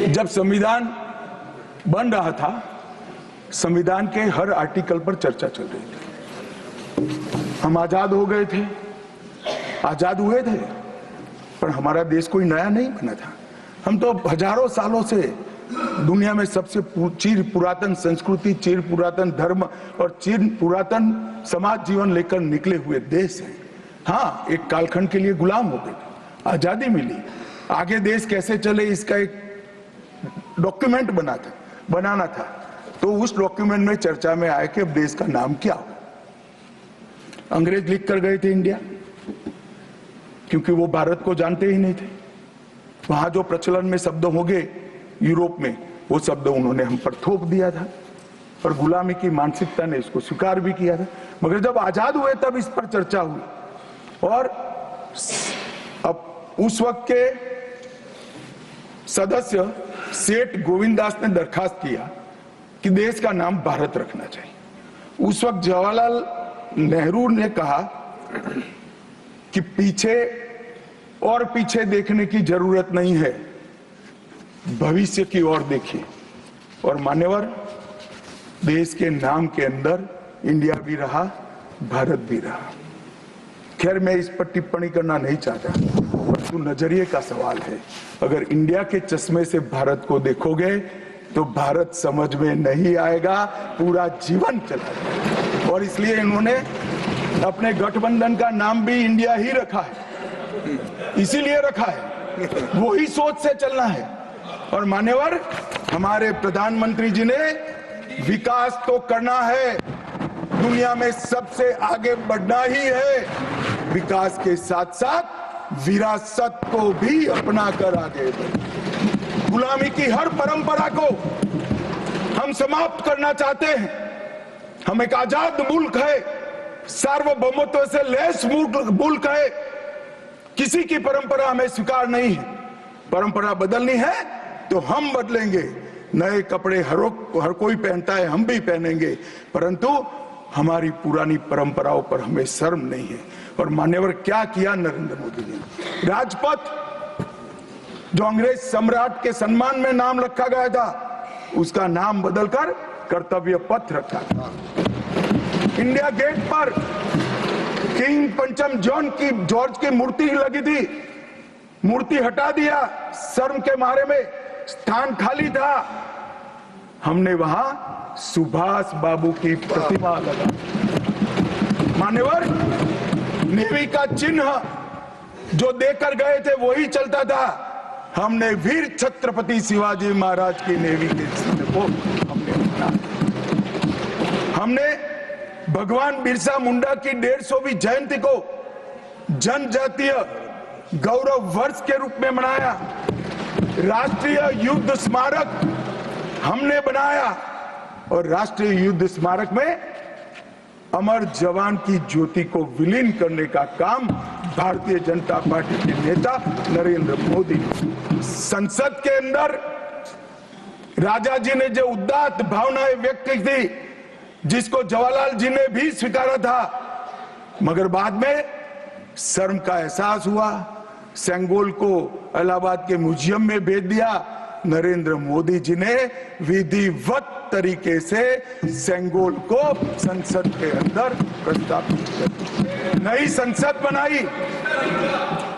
जब संविधान बन रहा था, संविधान के हर आर्टिकल पर चर्चा चल रही थी। हम आजाद हो गए थे, आजाद हुए थे, पर हमारा देश कोई नया नहीं बना था। हम तो हजारों सालों से दुनिया में सबसे चिर पुरातन संस्कृति, चिर पुरातन धर्म और चिर पुरातन समाज जीवन लेकर निकले हुए देश हैं। हाँ, एक कालखंड के लिए गुलाम हो गए, आजादी मिली, आगे देश कैसे चले इसका एक डॉक्यूमेंट बनाना था। तो उस डॉक्यूमेंट में चर्चा में आया कि अब देश का नाम क्या हो। अंग्रेज लिख कर गए थे इंडिया, क्योंकि वो भारत को जानते ही नहीं थे। वहां जो प्रचलन में शब्द हो गए यूरोप में, वो शब्द उन्होंने हम पर थोप दिया था और गुलामी की मानसिकता ने इसको स्वीकार भी किया था। मगर जब आजाद हुए तब इस पर चर्चा हुई और अब उस वक्त के सदस्य सेठ गोविंदास ने दरखास्त किया कि देश का नाम भारत रखना चाहिए। उस वक्त जवाहरलाल नेहरू ने कहा कि पीछे देखने की जरूरत नहीं है, भविष्य की ओर देखिए। और मान्यवर, देश के नाम के अंदर इंडिया भी रहा, भारत भी रहा। खैर, मैं इस पर टिप्पणी करना नहीं चाहता, परंतु नजरिए का सवाल है। अगर इंडिया के चश्मे से भारत को देखोगे तो भारत समझ में नहीं आएगा, पूरा जीवन चला जाएगा। और इसलिए इन्होंने अपने गठबंधन का नाम भी इंडिया ही रखा है, इसीलिए रखा है, वही सोच से चलना है। और मान्यवर, हमारे प्रधानमंत्री जी ने विकास तो करना है, दुनिया में सबसे आगे बढ़ना ही है, विकास के साथ साथ विरासत को भी अपना कर आगे बढ़े। गुलामी की हर परंपरा को हम समाप्त करना चाहते हैं। हम एक आजाद मुल्क है, सार्वभौमत्व से लैस मुल्क है, किसी की परंपरा हमें स्वीकार नहीं है। परंपरा बदलनी है तो हम बदलेंगे, नए कपड़े हर कोई पहनता है, हम भी पहनेंगे, परंतु हमारी पुरानी परंपराओं पर हमें शर्म नहीं है। और मान्यवर, क्या किया नरेंद्र मोदी जी ने, राजपथ जो अंग्रेज सम्राट के सम्मान में नाम रखा गया था, उसका नाम बदलकर कर्तव्य पथ रखा था। इंडिया गेट पर किंग पंचम जॉर्ज की मूर्ति लगी थी, मूर्ति हटा दिया, शर्म के मारे में स्थान खाली था। हमने वहां सुभाष बाबू की प्रतिमा लगा। मान्यवर, नेवी का चिन्ह जो देकर गए थे वही चलता था। हमने वीर छत्रपति शिवाजी महाराज की नेवी के चिन्ह को हमने भगवान बिरसा मुंडा की 150वीं जयंती को जनजातीय गौरव वर्ष के रूप में मनाया। राष्ट्रीय युद्ध स्मारक हमने बनाया और राष्ट्रीय युद्ध स्मारक में अमर जवान की ज्योति को विलीन करने का काम भारतीय जनता पार्टी के नेता नरेंद्र मोदी। संसद के अंदर राजा जी ने जो उदात्त भावनाएं व्यक्त की थी, जिसको जवाहरलाल जी ने भी स्वीकारा था, मगर बाद में शर्म का एहसास हुआ, सेंगोल को इलाहाबाद के म्यूजियम में भेज दिया। नरेंद्र मोदी जी ने विधिवत तरीके से सेंगोल को संसद के अंदर प्रस्तावित कर नई संसद बनाई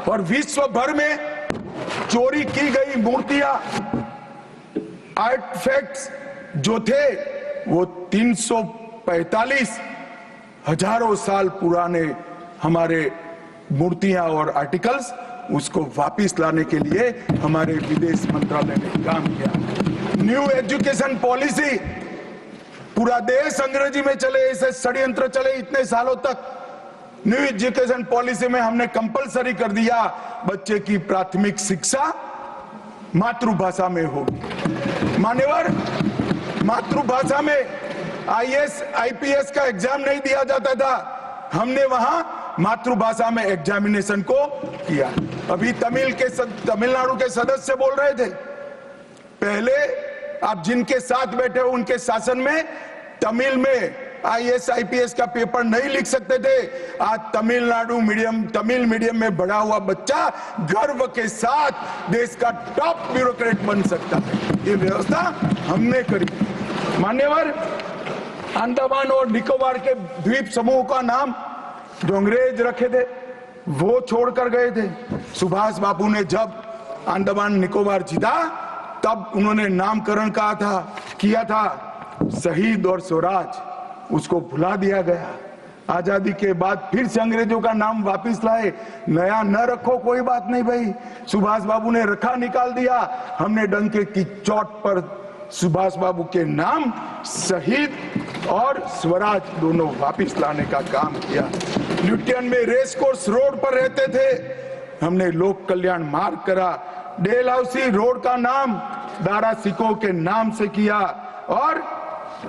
और विश्व भर में चोरी की गई मूर्तियां, आर्टिफैक्ट्स जो थे वो 345 हजारों साल पुराने हमारे मूर्तियां और आर्टिकल्स, उसको वापस लाने के लिए हमारे विदेश मंत्रालय ने काम किया। न्यू एजुकेशन पॉलिसी, पूरा देश अंग्रेजी में चले, ऐसे षड्यंत्र चले इतने सालों तक। न्यू एजुकेशन पॉलिसी में हमने कंपलसरी कर दिया बच्चे की प्राथमिक शिक्षा मातृभाषा में होगी। मान्यवर, मातृभाषा में आईएएस आईपीएस का एग्जाम नहीं दिया जाता था, हमने वहां मातृभाषा में एग्जामिनेशन को किया। अभी तमिलनाडु के सदस्य बोल रहे थे, पहले आप जिनके साथ बैठे हो उनके शासन में तमिल में आईएएस आईपीएस का पेपर नहीं लिख सकते थे। आज तमिल मीडियम में बड़ा हुआ बच्चा गर्व के साथ देश का टॉप ब्यूरोक्रेट बन सकता है। ये व्यवस्था हमने करी। मान्यवर, अंडमान और निकोबार के द्वीप समूह का नाम जो अंग्रेज रखे थे वो छोड़कर गए थे। सुभाष बाबू ने जब अंडमान निकोबार जीता तब उन्होंने नामकरण किया था शहीद और स्वराज, उसको भुला दिया गया। आजादी के बाद फिर से अंग्रेजों का नाम वापस लाए, नया न रखो कोई बात नहीं भाई, सुभाष बाबू ने रखा निकाल दिया। हमने डंके की चोट पर सुभाष बाबू के नाम शहीद और स्वराज दोनों वापस लाने का काम किया। ल्यूटियन में रेस कोर्स रोड पर रहते थे, हमने लोक कल्याण मार्ग करा। डेलहाउसी रोड का नाम दारा सिकोह के नाम से किया और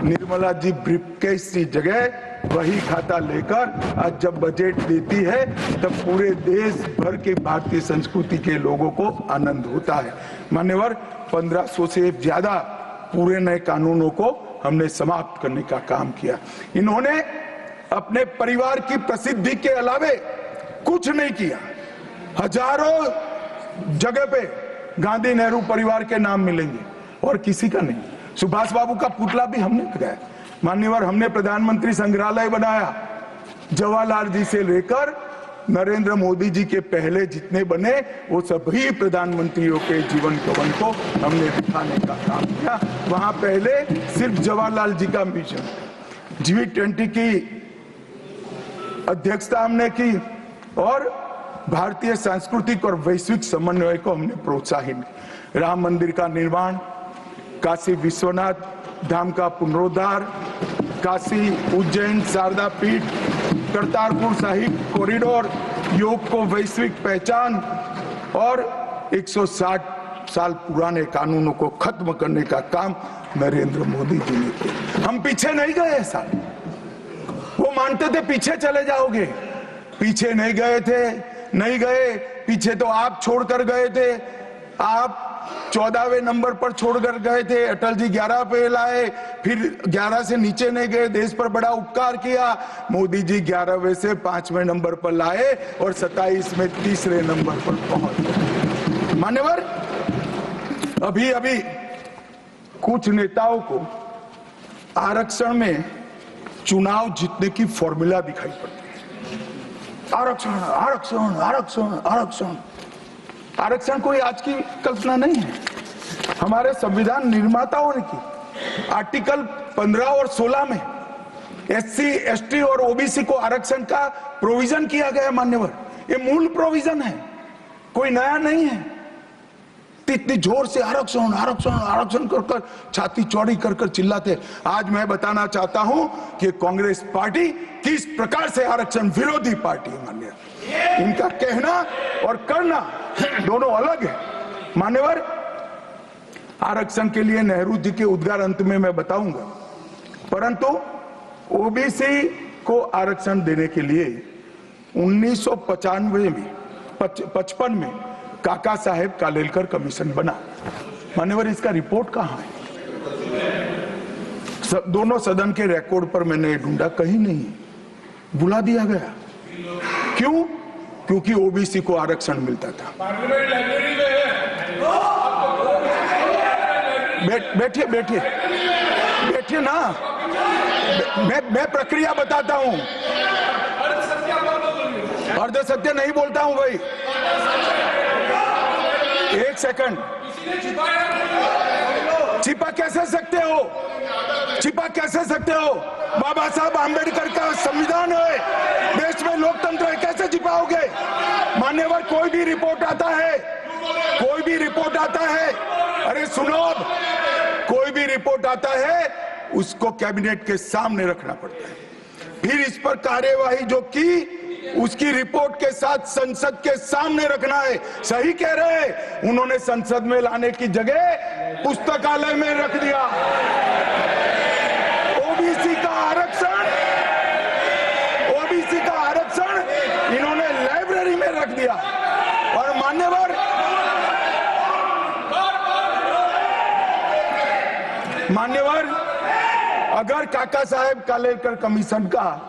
निर्मला जी ब्रीफकेस की जगह वही खाता लेकर आज जब बजट देती है तब पूरे देश भर के भारतीय संस्कृति के लोगों को आनंद होता है। मान्यवर, 1500 से ज्यादा पूरे नए कानूनों को हमने समाप्त करने का काम किया। इन्होंने अपने परिवार की प्रसिद्धि के अलावे कुछ नहीं किया। हजारों जगह पे गांधी नेहरू परिवार के नाम मिलेंगे और किसी का नहीं। सुभाष बाबू का पुतला भी हमने लगाया। मान्यवर, हमने प्रधानमंत्री संग्रहालय बनाया। जवाहरलाल जी से लेकर नरेंद्र मोदी जी के पहले जितने बने वो सभी प्रधानमंत्रियों के जीवन कवन को हमने दिखाने का काम किया। वहां पहले सिर्फ जवाहरलाल जी का मिशन, G20 की अध्यक्षता हमने की और भारतीय सांस्कृतिक और वैश्विक समन्वय को हमने प्रोत्साहित। राम मंदिर का निर्माण, काशी विश्वनाथ धाम का पुनरुद्धार, काशी उज्जैन शारदा पीठ, करतारपुर साहिब कॉरिडोर, योग को वैश्विक पहचान और 160 साल पुराने कानूनों को खत्म करने का काम नरेंद्र मोदी जी ने किया। हम पीछे नहीं गए। ऐसा वो मानते थे पीछे चले जाओगे, पीछे नहीं गए। पीछे तो आप छोड़कर गए थे। आप 14वें नंबर पर छोड़कर गए थे, अटल जी 11 पे लाए, फिर 11 से नीचे नहीं गए, देश पर बड़ा उपकार किया। मोदी जी 11वें से 5वें नंबर पर लाए और 27 में 3रे नंबर पर पहुंच गए। मान्यवर, अभी कुछ नेताओं को आरक्षण में चुनाव जीतने की फॉर्मूला दिखाई पड़ती है। आरक्षण आरक्षण आरक्षण आरक्षण आरक्षण कोई आज की कल्पना नहीं है, हमारे संविधान निर्माताओं ने की। आर्टिकल 15 और 16 में एससी, एसटी और ओबीसी को आरक्षण का प्रोविजन किया गया है मान्यवर। ये मूल प्रोविजन है, कोई नया नहीं है। इतनी जोर से आरक्षण आरक्षण आरक्षण कर कर छाती चौड़ी कर कर चिल्लाते। आज मैं बताना चाहता हूं कि कांग्रेस पार्टी किस प्रकार से आरक्षण विरोधी पार्टी है मान्यवर। इनका कहना और करना दोनों अलग है मान्यवर। आरक्षण के लिए नेहरू जी के उद्गार अंत में मैं बताऊंगा, परंतु ओबीसी को आरक्षण देने के लिए 1995 में 55 में काका साहेब कालेलकर कमीशन बना मान्यवर। इसका रिपोर्ट कहां है? दोनों सदन के रिकॉर्ड पर मैंने ढूंढा, कहीं नहीं, बुला दिया गया। क्यों? क्योंकि ओबीसी को आरक्षण मिलता था। पार्लियामेंट लाइब्रेरी में है। बैठिए बैठिए बैठिए ना, मैं प्रक्रिया बताता हूं। अर्ध सत्य नहीं बोलता हूं भाई। एक सेकंड। छिपा कैसे सकते हो? छिपा कैसे सकते हो? बाबा साहब आंबेडकर का संविधान है, देश में लोकतंत्र है, कैसे छिपाओगे मान्यवर? कोई भी रिपोर्ट आता है, कोई भी रिपोर्ट आता है, अरे सुनो, अब कोई भी रिपोर्ट आता है उसको कैबिनेट के सामने रखना पड़ता है, फिर इस पर कार्यवाही जो की उसकी रिपोर्ट के साथ संसद के सामने रखना है। सही कह रहे हैं, उन्होंने संसद में लाने की जगह पुस्तकालय में रख दिया। ओबीसी का आरक्षण, ओबीसी का आरक्षण इन्होंने लाइब्रेरी में रख दिया। और मान्यवर, अगर काका साहेब कालेलकर कमीशन का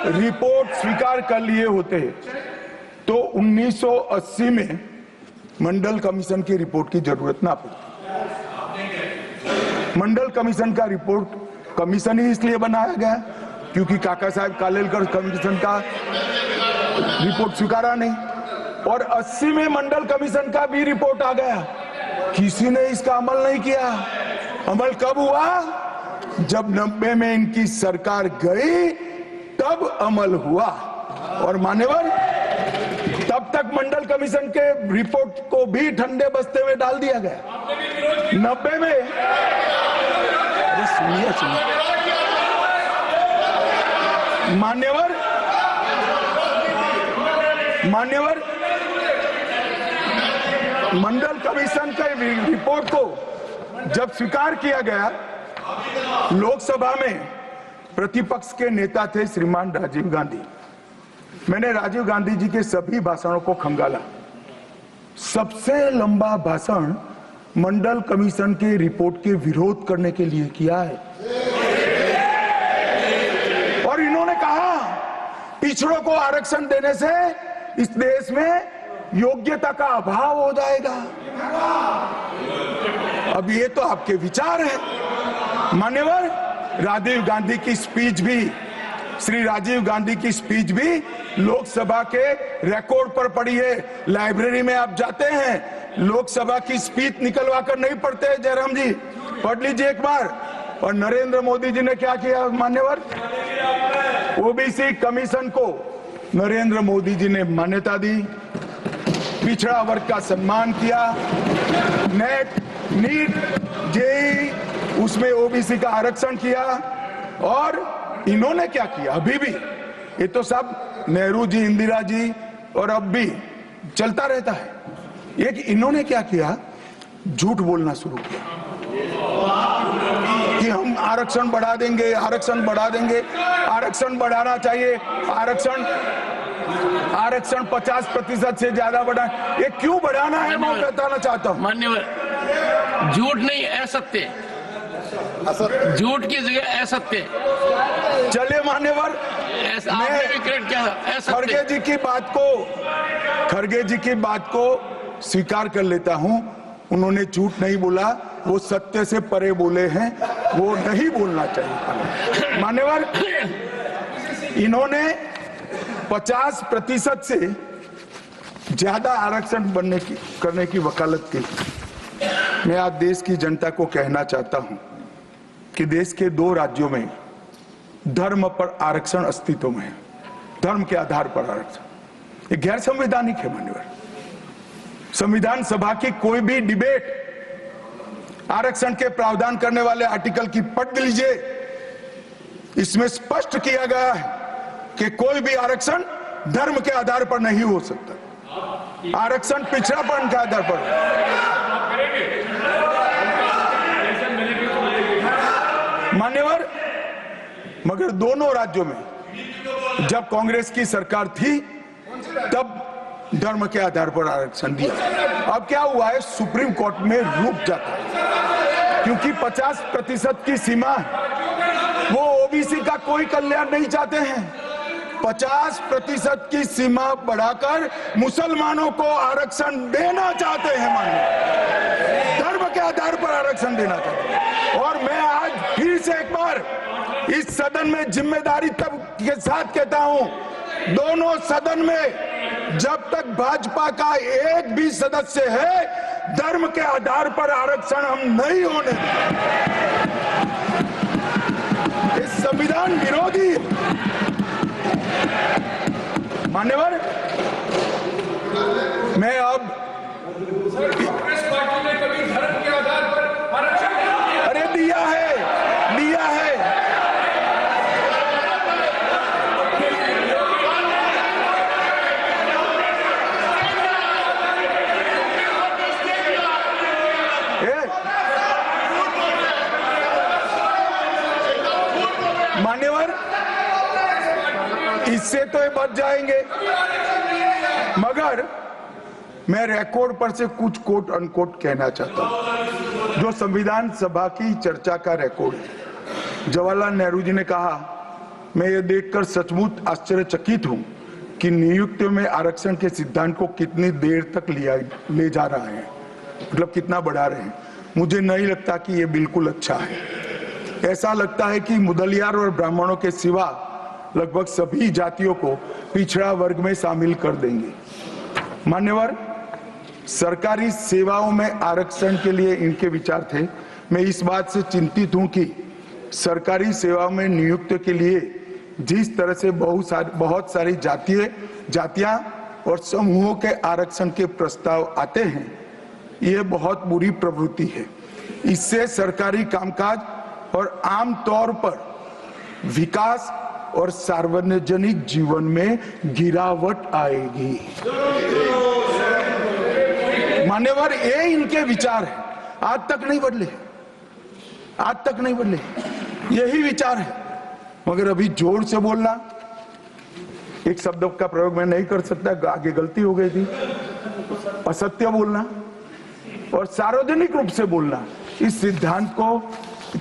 रिपोर्ट स्वीकार कर लिए होते तो 1980 में मंडल कमीशन की रिपोर्ट की जरूरत ना पड़ती। मंडल कमीशन का रिपोर्ट कमीशन ही इसलिए बनाया गया क्योंकि काका साहेब कालेलकर कमीशन का रिपोर्ट स्वीकारा नहीं, और 80 में मंडल कमीशन का भी रिपोर्ट आ गया, किसी ने इसका अमल नहीं किया। अमल कब हुआ? जब 90 में इनकी सरकार गई तब अमल हुआ। और मान्यवर, तब तक मंडल कमीशन के रिपोर्ट को भी ठंडे बस्ते में डाल दिया गया। 90 में, अरे सुनिए सुनिए मान्यवर, मंडल कमीशन के रिपोर्ट को जब स्वीकार किया गया, लोकसभा में प्रतिपक्ष के नेता थे श्रीमान राजीव गांधी। मैंने राजीव गांधी जी के सभी भाषणों को खंगाला। सबसे लंबा भाषण मंडल कमीशन के रिपोर्ट के विरोध करने के लिए किया है। और इन्होंने कहा पिछड़ों को आरक्षण देने से इस देश में योग्यता का अभाव हो जाएगा। अब ये तो आपके विचार हैं मान्यवर। राजीव गांधी की स्पीच भी, श्री राजीव गांधी की स्पीच भी लोकसभा के रिकॉर्ड पर पड़ी है। लाइब्रेरी में आप जाते हैं, लोकसभा की स्पीच निकलवा कर नहीं पढ़ते। जयराम जी पढ़ लीजिए एक बार। और नरेंद्र मोदी जी ने क्या किया मान्यवर? ओबीसी कमीशन को नरेंद्र मोदी जी ने मान्यता दी, पिछड़ा वर्ग का सम्मान किया, नेट, नीट, जेईई उसमें ओबीसी का आरक्षण किया। और इन्होंने क्या किया? अभी भी ये तो सब नेहरू जी, इंदिरा जी और अब भी चलता रहता है। ये कि इन्होंने क्या किया? झूठ बोलना शुरू किया कि हम आरक्षण बढ़ा देंगे, आरक्षण बढ़ा देंगे, आरक्षण बढ़ाना चाहिए, आरक्षण 50% से ज्यादा बढ़ा। ये क्यों बढ़ाना है मैं बताना चाहता हूँ। मान्यवर, झूठ नहीं, असत्य, झूठ की जगह असत्य। चलिए मान्यवर, खड़गे जी की बात को स्वीकार कर लेता हूं। उन्होंने झूठ नहीं बोला, वो सत्य से परे बोले हैं, वो नहीं बोलना चाहिए मान्यवर। इन्होंने 50% से ज्यादा आरक्षण करने की वकालत की। मैं आज देश की जनता को कहना चाहता हूं कि देश के 2 राज्यों में धर्म पर आरक्षण अस्तित्व में है, धर्म के आधार पर आरक्षण, ये गैर संवैधानिक है माननीय। संविधान सभा की कोई भी डिबेट आरक्षण के प्रावधान करने वाले आर्टिकल की पढ़ लीजिए, इसमें स्पष्ट किया गया है कि कोई भी आरक्षण धर्म के आधार पर नहीं हो सकता, आरक्षण पिछड़ापन के आधार पर। मान्यवर, मगर दोनों राज्यों में जब कांग्रेस की सरकार थी तब धर्म के आधार पर आरक्षण दिया। अब क्या हुआ है, सुप्रीम कोर्ट में रुक जाता है क्योंकि 50% की सीमा है। वो ओबीसी का कोई कल्याण नहीं चाहते हैं, 50% की सीमा बढ़ाकर मुसलमानों को आरक्षण देना चाहते हैं, माननीय, धर्म के आधार पर आरक्षण देना चाहते हैं। और मैं आज फिर से एक बार इस सदन में जिम्मेदारी तब के साथ कहता हूं, दोनों सदन में जब तक भाजपा का एक भी सदस्य है, धर्म के आधार पर आरक्षण हम नहीं होने देंगे। ये संविधान विरोधी है। मान्यवर, मैं अब कांग्रेस पार्टी ने कभी धर्म के आधार पर आरक्षण अरे दिया है। मान्यवर, इससे तो ये बच जाएंगे, मगर मैं रिकॉर्ड पर से कुछ कोट अनकोट कहना चाहता हूं जो संविधान सभा की चर्चा का रिकॉर्ड है। जवाहरलाल नेहरू जी ने कहा, मैं ये देखकर सचमुच आश्चर्यचकित हूं कि नियुक्तियों में आरक्षण के सिद्धांत को कितनी देर तक ले जा रहा है, मतलब कितना बढ़ा रहे हैं। मुझे नहीं लगता कि ये बिल्कुल अच्छा है। ऐसा लगता है कि मुदलियार और ब्राह्मणों के सिवा लगभग सभी जातियों को पिछड़ा वर्ग में शामिल कर देंगे। मान्यवर, सरकारी सेवाओं में आरक्षण के लिए इनके विचार थे। मैं इस बात से चिंतित हूं कि सरकारी सेवाओं में नियुक्ति के लिए जिस तरह से बहुत सारी जातियां और समूहों के आरक्षण के प्रस्ताव आते हैं, ये बहुत बुरी प्रवृत्ति है। इससे सरकारी कामकाज और आम तौर पर विकास और सार्वजनिक जीवन में गिरावट आएगी। मान्यवर, ये इनके विचार है, आज तक नहीं बदले, यही विचार है। मगर अभी जोर से बोलना, एक शब्द का प्रयोग मैं नहीं कर सकता, आगे गलती हो गई थी, असत्य बोलना और सार्वजनिक रूप से बोलना, इस सिद्धांत को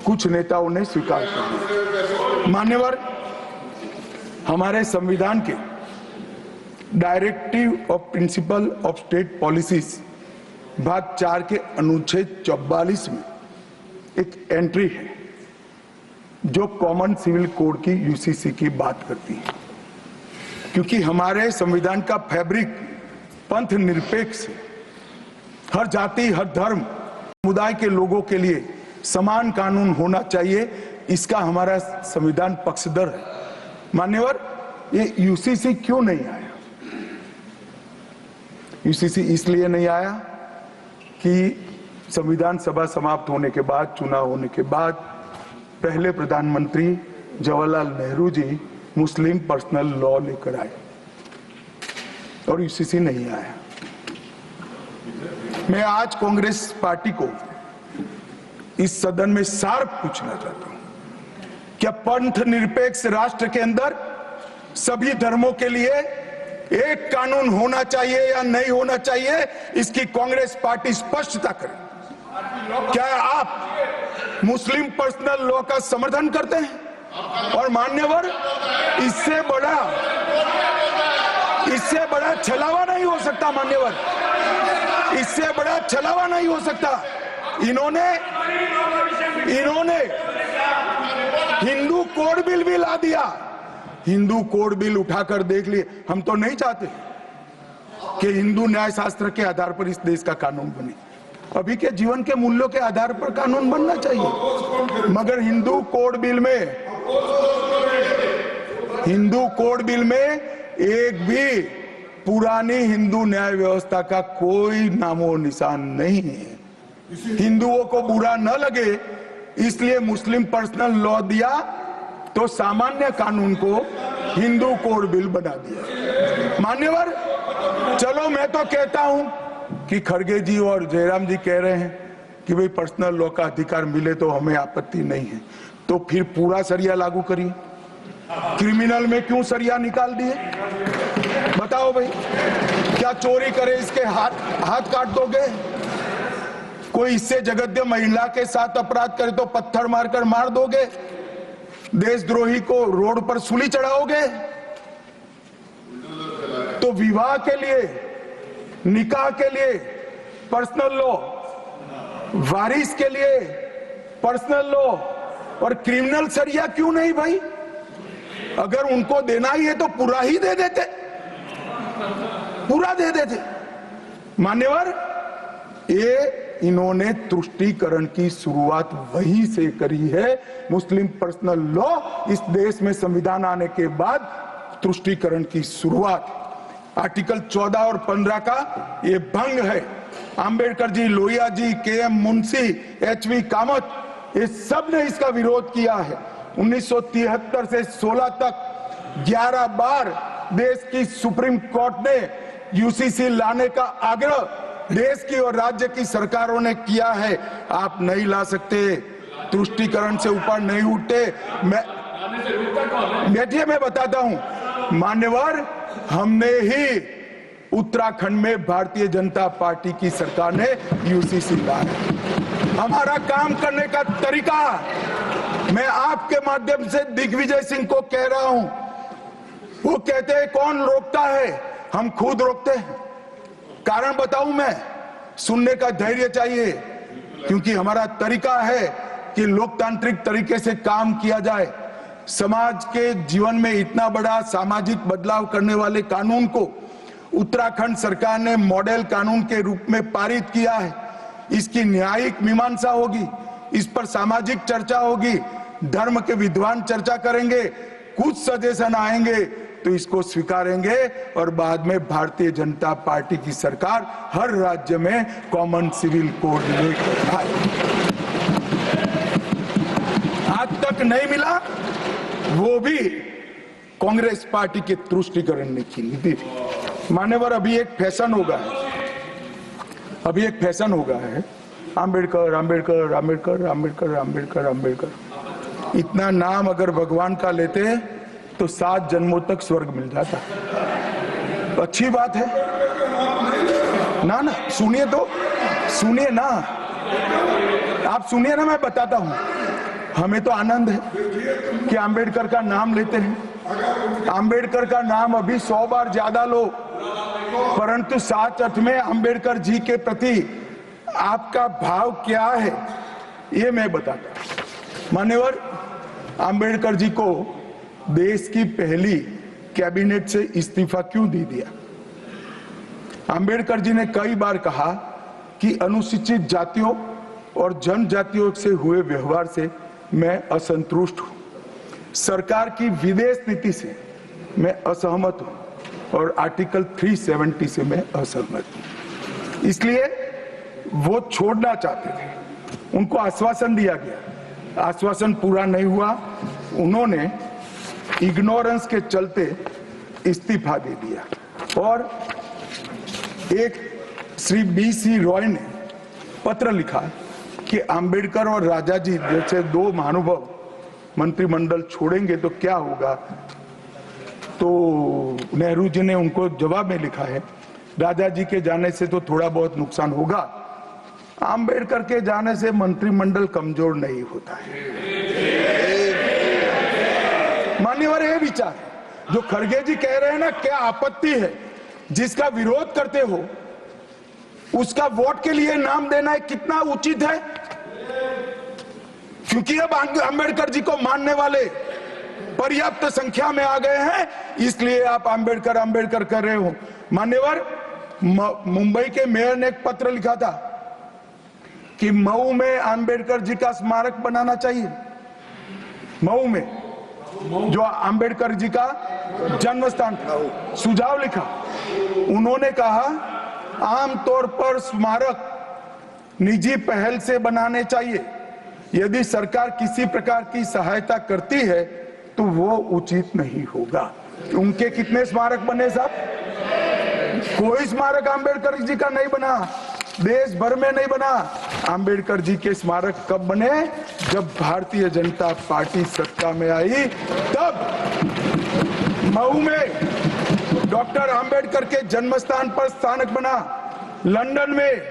कुछ नेताओं ने स्वीकार कर लिया। मान्यवर, हमारे संविधान के directive of principle of state policies भाग 4 के अनुच्छेद 44 में एक एंट्री है जो कॉमन सिविल कोड की यूसीसी की बात करती है। क्योंकि हमारे संविधान का फैब्रिक पंथ निरपेक्ष है, हर जाति, हर धर्म, समुदाय के लोगों के लिए समान कानून होना चाहिए, इसका हमारा संविधान पक्षधर है। मान्यवर, ये यूसीसी क्यों नहीं आया? यूसीसी इसलिए नहीं आया कि संविधान सभा समाप्त होने के बाद, चुनाव होने के बाद, पहले प्रधानमंत्री जवाहरलाल नेहरू जी मुस्लिम पर्सनल लॉ लेकर आए और यूसीसी नहीं आया। मैं आज कांग्रेस पार्टी को इस सदन में सार्थ पूछना चाहता हूं, क्या पंथ निरपेक्ष राष्ट्र के अंदर सभी धर्मों के लिए एक कानून होना चाहिए या नहीं होना चाहिए, इसकी कांग्रेस पार्टी स्पष्टता करे। क्या आप मुस्लिम पर्सनल लॉ का समर्थन करते हैं? और मान्यवर, इससे बड़ा छलावा नहीं हो सकता। मान्यवर, इससे बड़ा छलावा नहीं हो सकता। इन्होंने हिंदू कोड बिल भी ला दिया। हिंदू कोड बिल उठाकर देख लिए। हम तो नहीं चाहते कि हिंदू न्याय शास्त्र के आधार पर इस देश का कानून बने। अभी के जीवन के मूल्यों के आधार पर कानून बनना चाहिए। मगर हिंदू कोड बिल में एक भी पुरानी हिंदू न्याय व्यवस्था का कोई नामो निशान नहीं है। हिंदुओं को बुरा न लगे इसलिए मुस्लिम पर्सनल लॉ दिया, तो सामान्य कानून को हिंदू कोड बिल बना दिया। मान्यवर, चलो मैं तो कहता हूं कि खड़गे जी और जयराम जी कह रहे हैं कि भाई पर्सनल लॉ का अधिकार मिले तो हमें आपत्ति नहीं है, तो फिर पूरा सरिया लागू करिए। क्रिमिनल में क्यों सरिया निकाल दिए? बताओ भाई, क्या चोरी करे इसके हाथ काट दोगे? कोई इससे जगद्य महिला के साथ अपराध करे तो पत्थर मारकर मार दोगे? देशद्रोही को रोड पर सूली चढ़ाओगे? तो विवाह के लिए, निकाह के लिए पर्सनल लॉ, वारिस के लिए पर्सनल लॉ और क्रिमिनल सरिया क्यों नहीं भाई? अगर उनको देना ही है तो पूरा ही दे देते, पूरा दे देते। मान्यवर, ये इन्होंने तुष्टीकरण की शुरुआत वहीं से करी है। मुस्लिम पर्सनल लॉ इस देश में संविधान आने के बाद तुष्टीकरण की शुरुआत। आर्टिकल 14 और 15 का ये भंग है। अंबेडकर जी, लोहिया जी, के.एम. मुंशी, एच.वी. कामत, ये सब ने इसका विरोध किया है। 1973 से 16 तक 11 बार देश की सुप्रीम कोर्ट ने यूसीसी लाने का आग्रह देश की और राज्य की सरकारों ने किया है। आप नहीं ला सकते, तुष्टीकरण से ऊपर नहीं उठते। बैठिए, मैं बताता हूं। मान्यवर, हमने ही उत्तराखंड में भारतीय जनता पार्टी की सरकार ने यूसीसी लाया। हमारा काम करने का तरीका, मैं आपके माध्यम से दिग्विजय सिंह को कह रहा हूं। वो कहते हैं कौन रोकता है? हम खुद रोकते हैं। कारण बताऊं मैं? सुनने का धैर्य चाहिए, क्योंकि हमारा तरीका है कि लोकतांत्रिक तरीके से काम किया जाए। समाज के जीवन में इतना बड़ा सामाजिक बदलाव करने वाले कानून को उत्तराखंड सरकार ने मॉडल कानून के रूप में पारित किया है। इसकी न्यायिक मीमांसा होगी, इस पर सामाजिक चर्चा होगी, धर्म के विद्वान चर्चा करेंगे, कुछ सजेशन आएंगे तो इसको स्वीकारेंगे और बाद में भारतीय जनता पार्टी की सरकार हर राज्य में कॉमन सिविल कोड लेकर आए। आज तक नहीं मिला, वो भी कांग्रेस पार्टी के तुष्टीकरण की नीति थी। मान्यवर, अभी एक फैशन हो गया है, अंबेडकर अंबेडकर अंबेडकर अंबेडकर अंबेडकर अंबेडकर। इतना नाम अगर भगवान का लेते तो 7 जन्मों तक स्वर्ग मिल जाता। तो अच्छी बात है ना? सुनिए तो, सुनिए ना, आप सुनिए ना, मैं बताता हूं। हमें तो आनंद है कि अंबेडकर का नाम लेते हैं। अंबेडकर का नाम अभी 100 बार ज्यादा लो, परंतु सच में अंबेडकर जी के प्रति आपका भाव क्या है ये मैं बताता हूं। मान्यवर, अंबेडकर जी को देश की पहली कैबिनेट से इस्तीफा क्यों दे दिया? अंबेडकर जी ने कई बार कहा कि अनुसूचित जातियों और जनजातियों से हुए व्यवहार से मैं असंतुष्ट हूं। सरकार की विदेश नीति से मैं असहमत हूं और आर्टिकल 370 से मैं असहमत हूं। इसलिए वो छोड़ना चाहते थे। उनको आश्वासन दिया गया, आश्वासन पूरा नहीं हुआ। उन्होंने इग्नोरेंस के चलते इस्तीफा दे दिया और एक श्री BC रॉय ने पत्र लिखा कि अंबेडकर और राजा जी जैसे 2 महानुभाव मंत्रिमंडल छोड़ेंगे तो क्या होगा। तो नेहरू जी ने उनको जवाब में लिखा है, राजा जी के जाने से तो थोड़ा बहुत नुकसान होगा, अंबेडकर के जाने से मंत्रिमंडल कमजोर नहीं होता है। मान्यवर, ये विचार जो खड़गे जी कह रहे हैं ना, क्या आपत्ति है? जिसका विरोध करते हो उसका वोट के लिए नाम देना है, कितना उचित है? क्योंकि अब अंबेडकर जी को मानने वाले पर्याप्त संख्या में आ गए हैं, इसलिए आप अंबेडकर अंबेडकर कर रहे हो। मान्यवर, मुंबई के मेयर ने एक पत्र लिखा था कि मऊ में अंबेडकर जी का स्मारक बनाना चाहिए। मऊ में जो अंबेडकर जी का जन्म स्थान था, सुझाव लिखा। उन्होंने कहा आमतौर पर स्मारक निजी पहल से बनाने चाहिए। यदि सरकार किसी प्रकार की सहायता करती है तो वो उचित नहीं होगा। उनके कितने स्मारक बने साहब? कोई स्मारक अंबेडकर जी का नहीं बना, देश भर में नहीं बना। अंबेडकर जी के स्मारक कब बने? जब भारतीय जनता पार्टी सत्ता में आई, तब मऊ में डॉक्टर अंबेडकर के जन्म स्थान पर स्मारक बना। लंदन में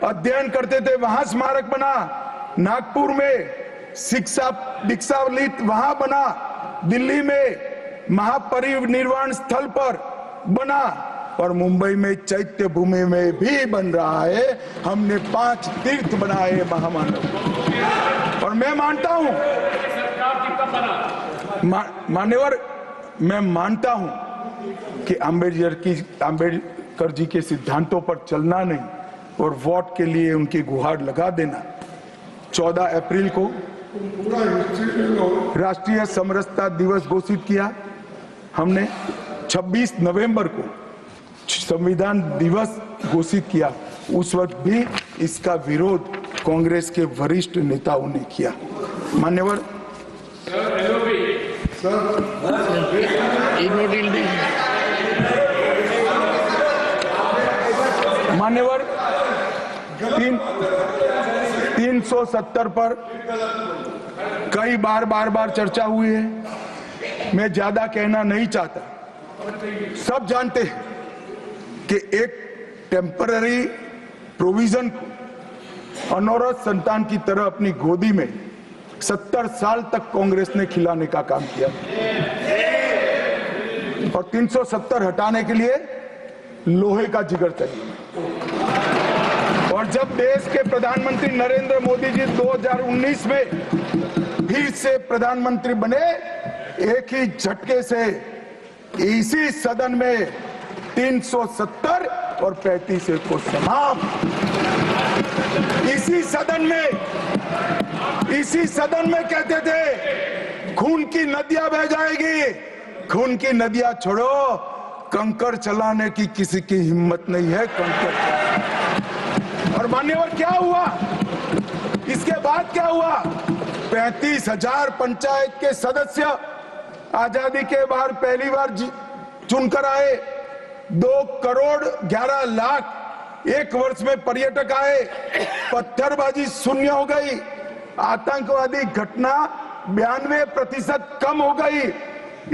अध्ययन करते थे, वहां स्मारक बना। नागपुर में शिक्षा दीक्षा लीत वहां बना। दिल्ली में महापरिनिर्वाण स्थल पर बना और मुंबई में चैत्य भूमि में भी बन रहा है। हमने 5 तीर्थ बनाए महामानव। और मैं मानता हूं मान्यवर, मैं मानता हूं कि अंबेडकर जी के सिद्धांतों पर चलना नहीं और वोट के लिए उनकी गुहार लगा देना। 14 अप्रैल को राष्ट्रीय समरसता दिवस घोषित किया हमने। 26 नवंबर को संविधान दिवस घोषित किया। उस वक्त भी इसका विरोध कांग्रेस के वरिष्ठ नेताओं ने किया। मान्यवर, मान्यवर 370 पर कई बार चर्चा हुई है। मैं ज्यादा कहना नहीं चाहता। सब जानते हैं कि एक टेम्पररी प्रोविजन को अनौरत संतान की तरह अपनी गोदी में 70 साल तक कांग्रेस ने खिलाने का काम किया और 370 हटाने के लिए लोहे का जिगर चाहिए। और जब देश के प्रधानमंत्री नरेंद्र मोदी जी 2019 में फिर से प्रधानमंत्री बने, एक ही झटके से इसी सदन में 370 और 35 को समाप्त। इसी सदन में कहते थे खून की नदियां बह जाएगी। खून की नदियां छोड़ो, कंकर चलाने की किसी की हिम्मत नहीं है। कंकर। और मान्यवर क्या हुआ? इसके बाद क्या हुआ? 35,000 पंचायत के सदस्य आजादी के बाद पहली बार चुनकर आए। 2 करोड़ 11 लाख एक वर्ष में पर्यटक आए। पत्थरबाजी शून्य हो गई। आतंकवादी घटना 92% कम हो गई।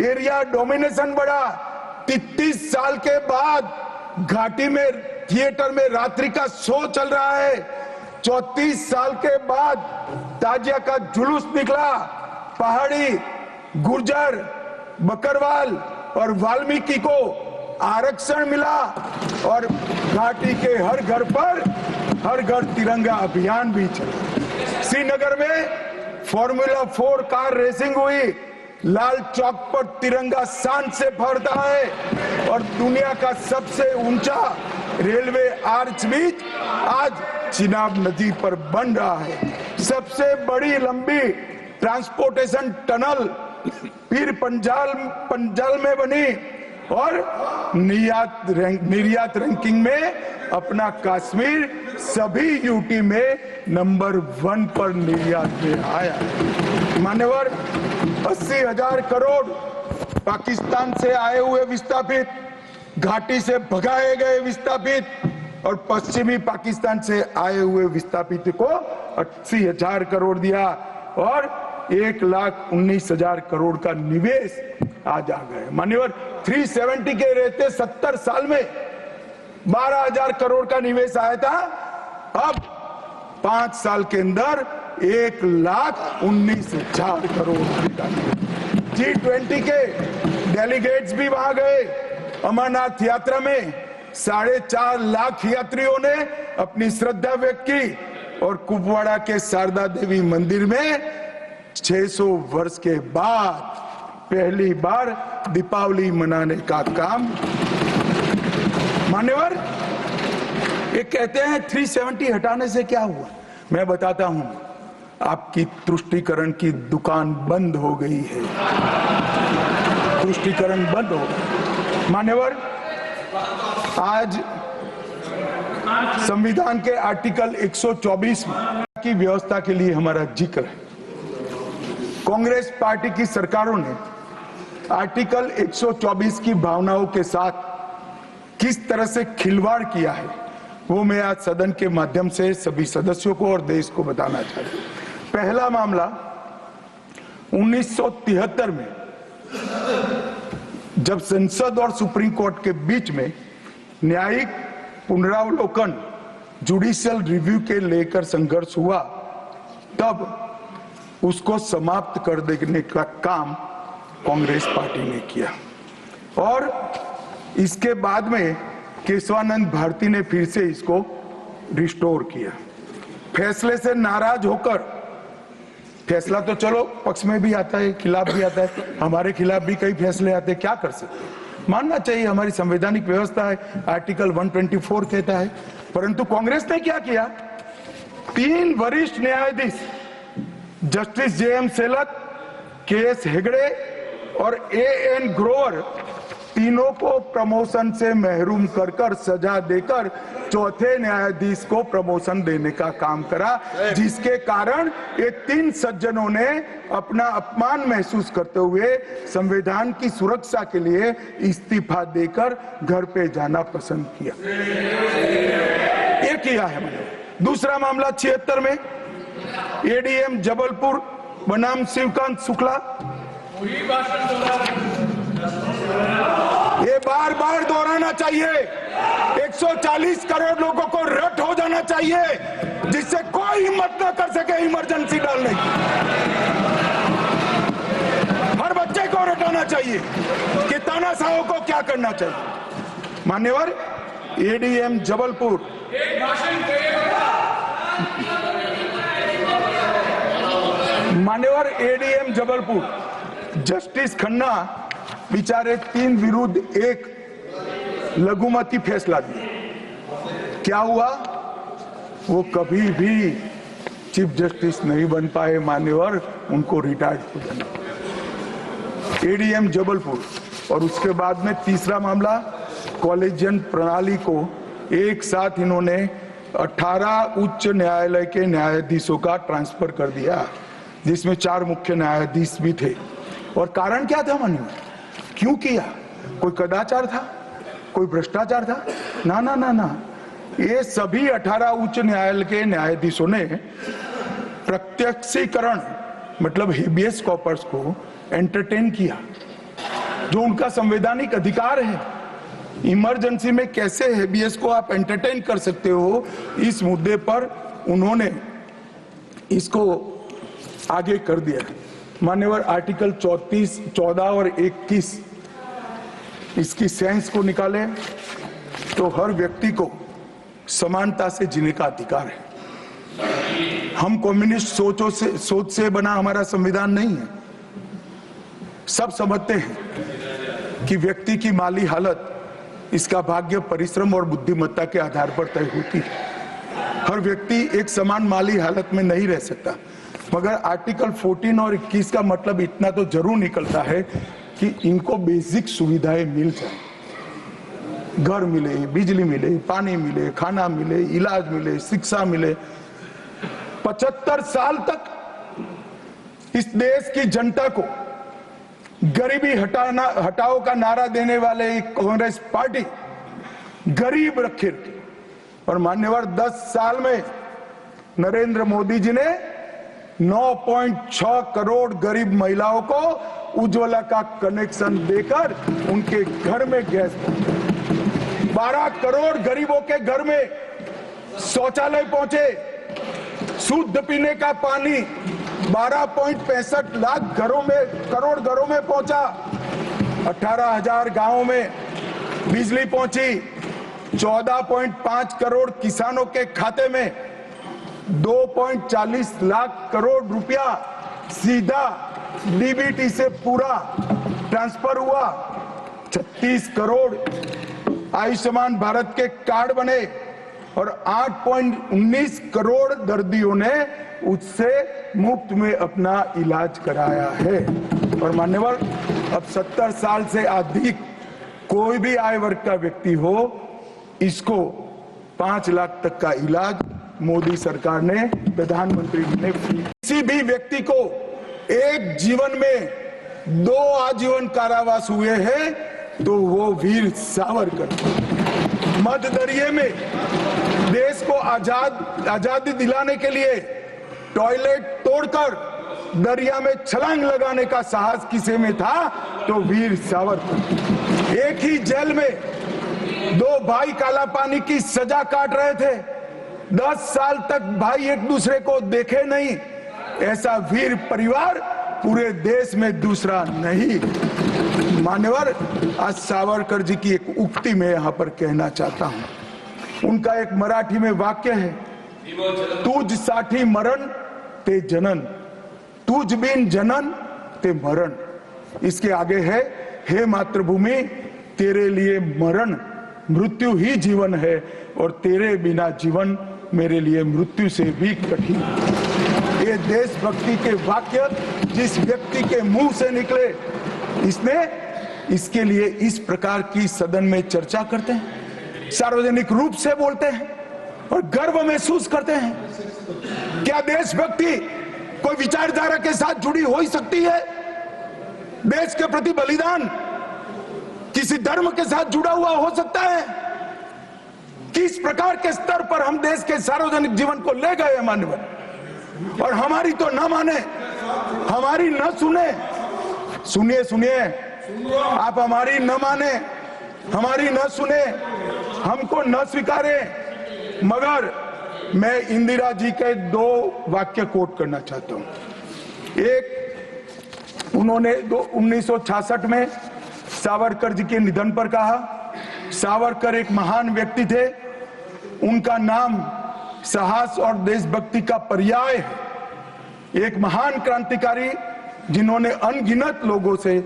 एरिया डोमिनेशन बढ़ा। 33 साल के बाद घाटी में थिएटर में रात्रि का शो चल रहा है। 34 साल के बाद ताजिया का जुलूस निकला। पहाड़ी, गुर्जर, बकरवाल और वाल्मीकि को आरक्षण मिला और घाटी के हर घर तिरंगा अभियान भी चला। श्रीनगर में फॉर्मूला 4 कार रेसिंग हुई। लाल चौक पर तिरंगा शान से फहरता है और दुनिया का सबसे ऊंचा रेलवे आर्च ब्रिज आज चिनाब नदी पर बन रहा है। सबसे बड़ी लंबी ट्रांसपोर्टेशन टनल फिर पंजाल में बनी और निर्यात रैंकिंग में अपना कश्मीर सभी यूटी में नंबर 1 पर निर्यात में आया। मान्यवर 80,000 करोड़ पाकिस्तान से आए हुए विस्थापित, घाटी से भगाए गए विस्थापित और पश्चिमी पाकिस्तान से आए हुए विस्थापित को 80,000 करोड़ दिया और 1,19,000 करोड़ का निवेश आज आ गए। मान्यवर 370 के रहते 70 साल में 12,000 करोड़ का निवेश आया था। अब 5 साल के अंदर 1,19,000 करोड़ का। G20 के डेलीगेट्स भी वहां गए। अमरनाथ यात्रा में 4.5 लाख यात्रियों ने अपनी श्रद्धा व्यक्त की और कुपवाड़ा के शारदा देवी मंदिर में 600 वर्ष के बाद पहली बार दीपावली मनाने का काम। मान्यवर ये कहते हैं 370 हटाने से क्या हुआ? मैं बताता हूं, आपकी तुष्टीकरण की दुकान बंद हो गई है। तुष्टीकरण बंद हो गया। मान्यवर, आज संविधान के आर्टिकल 124 की व्यवस्था के लिए हमारा जिक्र है। कांग्रेस पार्टी की सरकारों ने आर्टिकल 124 की भावनाओं के साथ किस तरह से खिलवाड़ किया है, वो मैं आज सदन के माध्यम से सभी सदस्यों को और देश को बताना चाहता हूं। पहला मामला 1973 में जब संसद और सुप्रीम कोर्ट के बीच में न्यायिक पुनरावलोकन जुडिशियल रिव्यू के लेकर संघर्ष हुआ, तब उसको समाप्त कर देने का काम कांग्रेस पार्टी ने किया और इसके बाद में केशवानंद भारती ने फिर से इसको रिस्टोर किया। फैसले से नाराज होकर, फैसला तो चलो पक्ष में भी आता है, खिलाफ भी आता है, हमारे खिलाफ भी कई फैसले आते हैं, क्या कर सकते हैं, मानना चाहिए, हमारी संवैधानिक व्यवस्था है, आर्टिकल 124 कहता है। परंतु कांग्रेस ने क्या किया, 3 वरिष्ठ न्यायाधीश जस्टिस JM सेलत, KS हेगड़े और AN ग्रोवर, तीनों को प्रमोशन से महरूम कर सजा देकर चौथे न्यायाधीश को प्रमोशन देने का काम करा, जिसके कारण ये 3 सज्जनों ने अपना अपमान महसूस करते हुए संविधान की सुरक्षा के लिए इस्तीफा देकर घर पे जाना पसंद किया। ये किया है मैंने। दूसरा मामला 76 में ADM जबलपुर बनाम शिवकांत शुक्ला, ये बार बार दोहराना चाहिए, 140 करोड़ लोगों को रट हो जाना चाहिए जिससे कोई हिम्मत न कर सके इमरजेंसी डालने की। हर बच्चे को रटाना चाहिए कि तानाशाहों को क्या करना चाहिए। मान्यवर, ADM Jabalpur ADM Jabalpur justice Khanna बेचारे 3 विरुद्ध 1 लघुमती फैसला दिया। क्या हुआ, वो कभी भी चीफ जस्टिस नहीं बन पाए। मान्यवर, उनको रिटायर्ड हो जाना। ADM जबलपुर। और उसके बाद में तीसरा मामला, कॉलेजियन प्रणाली को एक साथ इन्होंने 18 उच्च न्यायालय के न्यायाधीशों का ट्रांसफर कर दिया, जिसमें 4 मुख्य न्यायाधीश भी थे। और कारण क्या था मान्यवर, क्यों किया? कोई कदाचार था, कोई भ्रष्टाचार था? ना ना ना ना, ये सभी 18 उच्च न्यायालय के न्यायाधीशों ने प्रत्यक्षीकरण मतलब हेबियस कॉर्पस को एंटरटेन किया, जो उनका संवैधानिक अधिकार है। इमरजेंसी में कैसे हेबियस को आप एंटरटेन कर सकते हो, इस मुद्दे पर उन्होंने इसको आगे कर दिया। मान्यवर, आर्टिकल 34, 14 और 21 इसकी सेंस को निकाले तो हर व्यक्ति को समानता से जीने का अधिकार है। हम कम्युनिस्ट सोच से बना हमारा संविधान नहीं है। सब समझते हैं कि व्यक्ति की माली हालत इसका भाग्य, परिश्रम और बुद्धिमत्ता के आधार पर तय होती है। हर व्यक्ति एक समान माली हालत में नहीं रह सकता, मगर आर्टिकल 14 और 21 का मतलब इतना तो जरूर निकलता है कि इनको बेसिक सुविधाएं मिल जाए, घर मिले, बिजली मिले, पानी मिले, खाना मिले, इलाज मिले, शिक्षा मिले। 75 साल तक इस देश की जनता को गरीबी हटाओ का नारा देने वाले कांग्रेस पार्टी गरीब रखे। और मान्यवर, 10 साल में नरेंद्र मोदी जी ने 9.6 करोड़ गरीब महिलाओं को उज्ज्वला का कनेक्शन देकर उनके घर में गैस, 12 करोड़ गरीबों के घर में शौचालय पहुंचे, शुद्ध पीने का पानी 12.65 लाख करोड़ घरों में पहुंचा, 18,000 गांवों में बिजली पहुंची, 14.5 करोड़ किसानों के खाते में 2.40 लाख करोड़ रुपया सीधा DBT से पूरा ट्रांसफर हुआ, 36 करोड़ आयुष्मान भारत के कार्ड बने, और 8.19 करोड़ दर्दियों ने उससे मुफ्त में अपना इलाज कराया है। और मान्यवर, अब 70 साल से अधिक कोई भी आय वर्ग का व्यक्ति हो, इसको 5 लाख तक का इलाज मोदी सरकार ने, प्रधानमंत्री ने फ्री। किसी भी व्यक्ति को एक जीवन में 2 आजीवन कारावास हुए हैं तो वो वीर सावरकर। मध्य दरिये में देश को आजादी दिलाने के लिए टॉयलेट तोड़कर दरिया में छलांग लगाने का साहस किसी में था तो वीर सावरकर। एक ही जेल में 2 भाई काला पानी की सजा काट रहे थे, 10 साल तक भाई एक दूसरे को देखे नहीं। ऐसा वीर परिवार पूरे देश में दूसरा नहीं। मान्यवर, आज सावरकर जी की एक उक्ति मैं यहां पर कहना चाहता हूं। उनका एक मराठी में वाक्य है, तुझ साठी मरण ते जनन, तुझ बिन जनन ते मरण। इसके आगे है, हे मातृभूमि तेरे लिए मरण मृत्यु ही जीवन है और तेरे बिना जीवन मेरे लिए मृत्यु से भी कठिन। ये देशभक्ति के वाक्य जिस व्यक्ति के मुंह से निकले, इसके लिए इस प्रकार की सदन में चर्चा करते हैं, सार्वजनिक रूप से बोलते हैं और गर्व महसूस करते हैं। क्या देशभक्ति कोई विचारधारा के साथ जुड़ी हो ही सकती है? देश के प्रति बलिदान किसी धर्म के साथ जुड़ा हुआ हो सकता है? किस प्रकार के स्तर पर हम देश के सार्वजनिक जीवन को ले गए मान्यवर, और हमारी तो न माने, हमारी न सुने। सुनिए सुनिए, आप हमारी न माने, हमारी न सुने, हमको न स्वीकारे, मगर मैं इंदिरा जी के 2 वाक्य कोट करना चाहता हूं। एक, उन्होंने 1966 में सावरकर जी के निधन पर कहा, सावरकर एक महान व्यक्ति थे, उनका नाम साहस और देशभक्ति का पर्याय है। एक महान क्रांतिकारी जिन्होंने अनगिनत लोगों से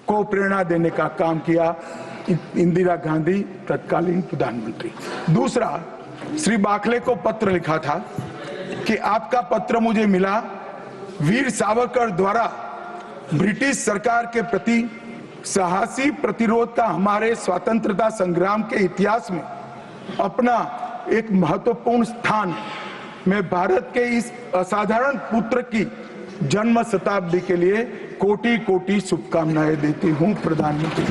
को प्रेरणा देने का काम किया, इंदिरा गांधी तत्कालीन प्रधानमंत्री। दूसरा, श्री बाखले को पत्र लिखा था कि आपका पत्र मुझे मिला, वीर सावरकर द्वारा ब्रिटिश सरकार के प्रति साहसी प्रतिरोध का हमारे स्वतंत्रता संग्राम के इतिहास में अपना एक महत्वपूर्ण स्थान। मैं भारत के इस असाधारण पुत्र की जन्म शताब्दी के लिए कोटि कोटि शुभकामनाएं देती हूं प्रधानमंत्री।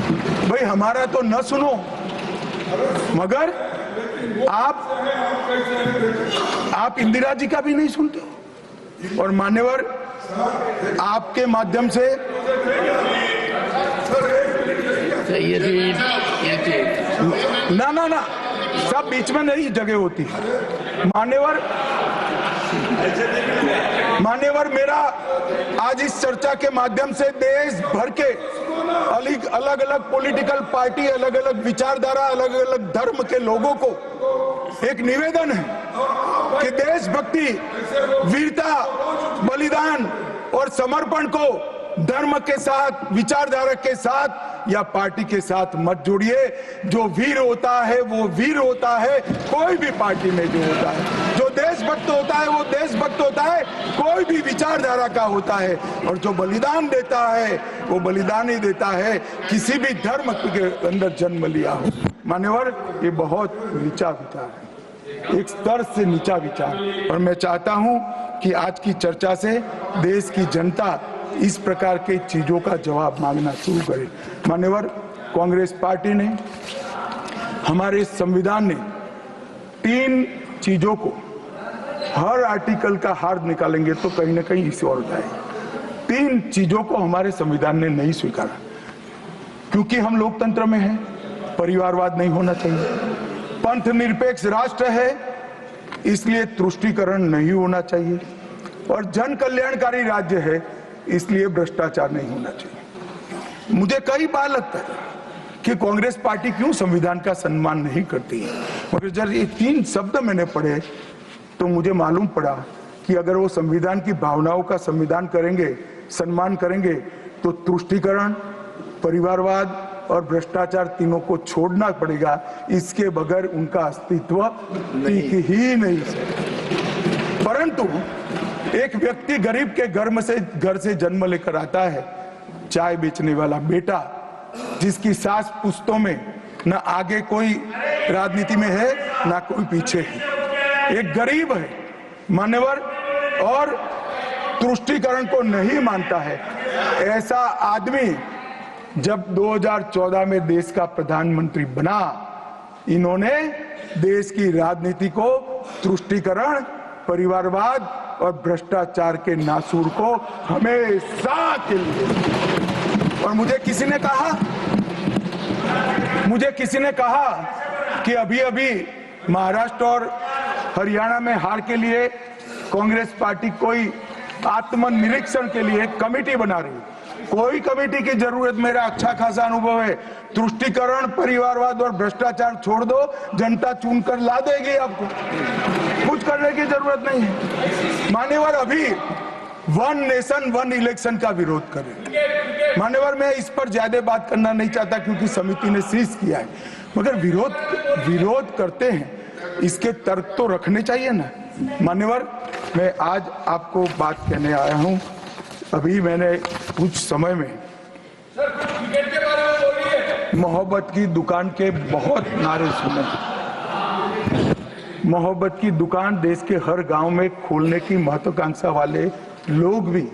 भाई हमारा तो न सुनो, मगर आप इंदिरा जी का भी नहीं सुनते हो। और मान्यवर, आपके माध्यम से ना सब बीच में नहीं जगह होती। मान्यवर, मेरा आज इस चर्चा के माध्यम से देश भर के अलग अलग पॉलिटिकल पार्टी, अलग अलग विचारधारा, अलग अलग धर्म के लोगों को एक निवेदन है कि देशभक्ति, वीरता, बलिदान और समर्पण को धर्म के साथ, विचारधारा के साथ या पार्टी के साथ मत जोड़िए। जो वीर होता है वो वीर होता है, कोई भी पार्टी में जो होता है। जो देशभक्त होता है वो देशभक्त होता है, कोई भी विचारधारा का होता है। और जो बलिदान देता है वो बलिदान ही देता है, किसी भी धर्म के अंदर जन्म लिया हो। मान्यवर, ये बहुत नीचा विचार है, एक स्तर से नीचा विचार। और मैं चाहता हूं कि आज की चर्चा से देश की जनता इस प्रकार के चीजों का जवाब मांगना शुरू करे। मान्यवर, कांग्रेस पार्टी ने, हमारे संविधान ने 3 चीजों को, हर आर्टिकल का हार्द निकालेंगे तो कहीं ना कहीं इसे और है। 3 चीजों को हमारे संविधान ने नहीं स्वीकारा, क्योंकि हम लोकतंत्र में हैं, परिवारवाद नहीं होना चाहिए, पंथ निरपेक्ष राष्ट्र है इसलिए तुष्टीकरण नहीं होना चाहिए, और जन कल्याणकारी राज्य है इसलिए भ्रष्टाचार नहीं होना चाहिए। मुझे कई बार लगता है कि कांग्रेस पार्टी क्यों संविधान का सम्मान नहीं करती है, मगर जब ये 3 शब्द मैंने पढ़े तो मुझे मालूम पड़ा कि अगर वो संविधान की भावनाओं का संविधान करेंगे, सम्मान करेंगे, तो तुष्टीकरण, परिवारवाद और भ्रष्टाचार तीनों को छोड़ना पड़ेगा, इसके बगैर उनका अस्तित्व टिक ही नहीं सकता। परंतु एक व्यक्ति गरीब के घर से जन्म लेकर आता है, चाय बेचने वाला बेटा, जिसकी सास पुश्तों में न आगे कोई राजनीति में है न कोई पीछे है, एक गरीब है, मान्यवर, और तुष्टीकरण को नहीं मानता है। ऐसा आदमी जब 2014 में देश का प्रधानमंत्री बना, इन्होंने देश की राजनीति को तुष्टीकरण, परिवारवाद और भ्रष्टाचार के नासूर को हमेशा के लिए। और मुझे किसी ने कहा कि अभी अभी महाराष्ट्र और हरियाणा में हार के लिए कांग्रेस पार्टी कोई आत्मनिरीक्षण के लिए कमेटी बना रही है। कोई कमेटी की जरूरत, मेरा अच्छा खासा अनुभव है। तुष्टीकरण, परिवारवाद और भ्रष्टाचार छोड़ दो, जनता चुनकर ला देगी आपको, कुछ करने की जरूरत नहीं है। मान्यवर, अभी वन नेशन वन इलेक्शन का विरोध करें। मान्यवर, मैं इस पर ज्यादा बात करना नहीं चाहता क्योंकि समिति ने सीज किया है, मगर विरोध करते हैं, इसके तर्क तो रखने चाहिए ना। मान्यवर, मैं आज आपको बात कहने आया हूं। अभी मैंने कुछ समय में मोहब्बत की दुकान के बहुत नारे सुने। मोहब्बत की दुकान देश के हर गांव में खोलने की महत्वाकांक्षा वाले लोग भी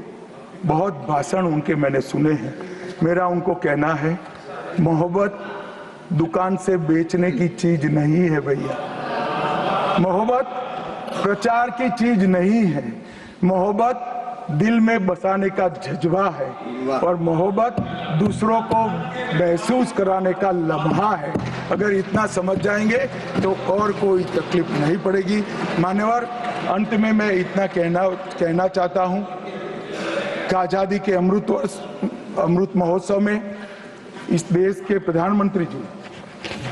बहुत भाषण उनके मैंने सुने हैं। मेरा उनको कहना है, मोहब्बत दुकान से बेचने की चीज नहीं है भैया। मोहब्बत प्रचार की चीज नहीं है। मोहब्बत दिल में बसाने का जज्बा है और मोहब्बत दूसरों को महसूस कराने का लम्हा है। अगर इतना समझ जाएंगे तो और कोई तकलीफ नहीं पड़ेगी। मान्यवर, अंत में मैं इतना कहना चाहता हूं कि आजादी के अमृत महोत्सव में इस देश के प्रधानमंत्री जी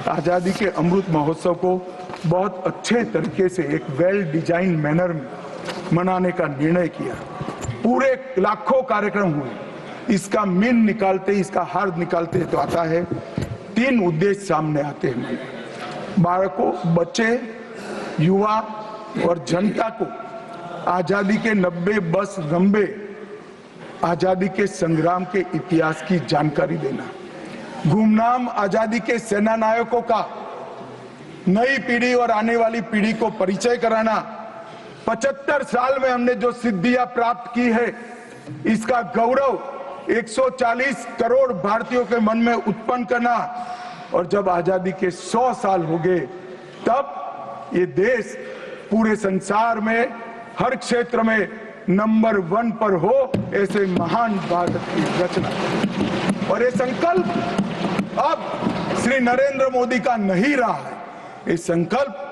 आजादी के अमृत महोत्सव को बहुत अच्छे तरीके से एक वेल डिजाइन मैनर में मनाने का निर्णय किया। पूरे लाखों कार्यक्रम हुए। इसका मीन निकालते, इसका हार्द निकालते तो आता है 3 उद्देश्य सामने आते हैं। बालकों, बच्चे, युवा और जनता को आजादी के 90 बस लंबे आजादी के संग्राम के इतिहास की जानकारी देना। गुमनाम आजादी के सेना नायकों का नई पीढ़ी और आने वाली पीढ़ी को परिचय कराना। 75 साल में हमने जो सिद्धियां प्राप्त की है, इसका गौरव 140 करोड़ भारतीयों के मन में उत्पन्न करना। और जब आजादी के 100 साल हो गए, तब ये देश पूरे संसार में हर क्षेत्र में नंबर 1 पर हो, ऐसे महान भारत की रचना। और ये संकल्प अब श्री नरेंद्र मोदी का नहीं रहा है, ये संकल्प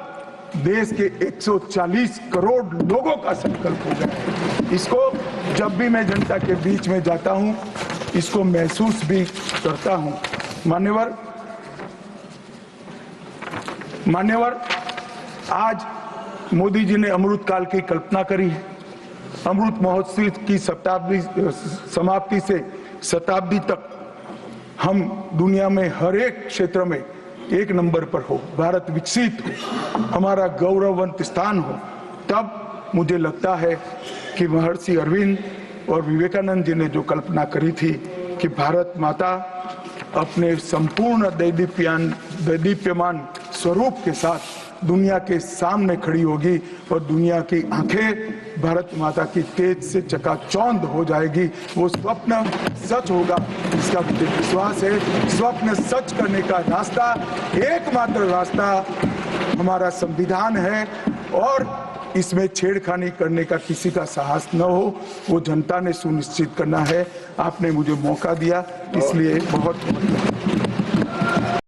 देश के 140 करोड़ लोगों का संकल्प हो गया है। इसको जब भी मैं जनता के बीच में जाता हूं, इसको महसूस भी करता हूं। मान्यवर, आज मोदी जी ने अमृत काल की कल्पना करी है। अमृत महोत्सव की समाप्ति से शताब्दी तक हम दुनिया में हर एक क्षेत्र में 1 नंबर पर हो, भारत विकसित हो, हमारा गौरववंत स्थान हो। तब मुझे लगता है कि महर्षि अरविंद और विवेकानंद जी ने जो कल्पना करी थी कि भारत माता अपने संपूर्ण दैदीप्यमान स्वरूप के साथ दुनिया के सामने खड़ी होगी और दुनिया की आंखें भारत माता की तेज से चकाचौंध हो जाएगी। वो स्वप्न सच होगा, इसका मुझे विश्वास है। स्वप्न सच करने का रास्ता, एकमात्र रास्ता हमारा संविधान है और इसमें छेड़खानी करने का किसी का साहस न हो, वो जनता ने सुनिश्चित करना है। आपने मुझे मौका दिया, इसलिए बहुत बहुत